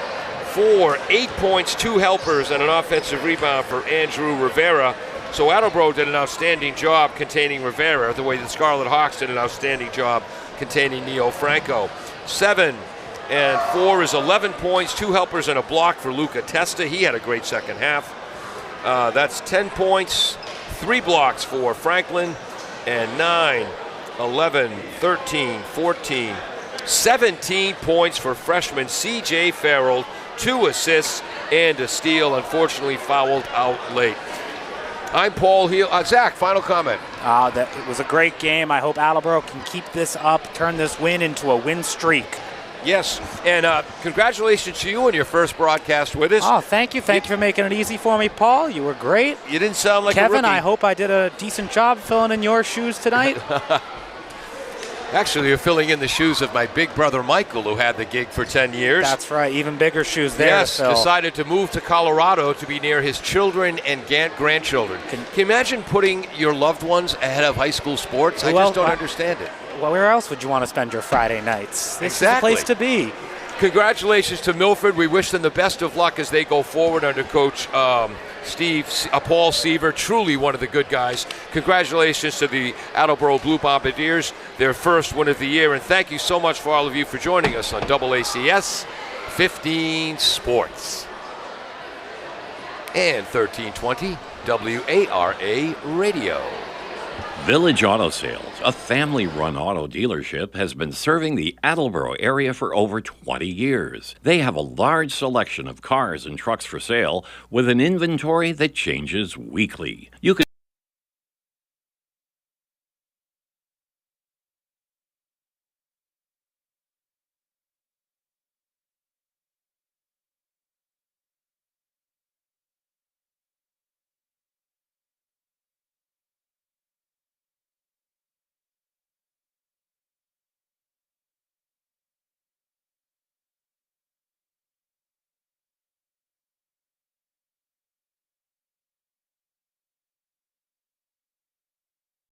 8 points, 2 helpers, and an offensive rebound for Andrew Rivera. So Attleboro did an outstanding job containing Rivera, the way the Scarlet Hawks did an outstanding job containing Neo Franco. 7 and 4 is 11 points, 2 helpers, and a block for Luca Testa. He had a great second half. That's 10 points, 3 blocks for Franklin, and 9, 11, 13, 14, 17 points for freshman CJ Farrell, 2 assists and a steal, unfortunately fouled out late. I'm Paul Heel. Zach, final comment. It was a great game. I hope Attleboro can keep this up, turn this win into a win streak. Yes, and congratulations to you on your first broadcast with us. Oh, thank you. Thank you for making it easy for me, Paul. You were great. You didn't sound like Kevin, a rookie. I hope I did a decent job filling in your shoes tonight. Actually, you're filling in the shoes of my big brother Michael, who had the gig for 10 years. That's right, even bigger shoes there. Yes, Phil. decided to move to Colorado to be near his children and grandchildren. Can you imagine putting your loved ones ahead of high school sports? I just don't understand it. Well, where else would you want to spend your Friday nights? This is the place to be. Congratulations to Milford. We wish them the best of luck as they go forward under Coach Paul Seaver, truly one of the good guys. Congratulations to the Attleboro Blue Bombardiers, their first win of the year. And thank you so much for all of you for joining us on AACS 15 Sports and 1320 WARA Radio. Village Auto Sales, a family-run auto dealership, has been serving the Attleboro area for over 20 years. They have a large selection of cars and trucks for sale with an inventory that changes weekly. You can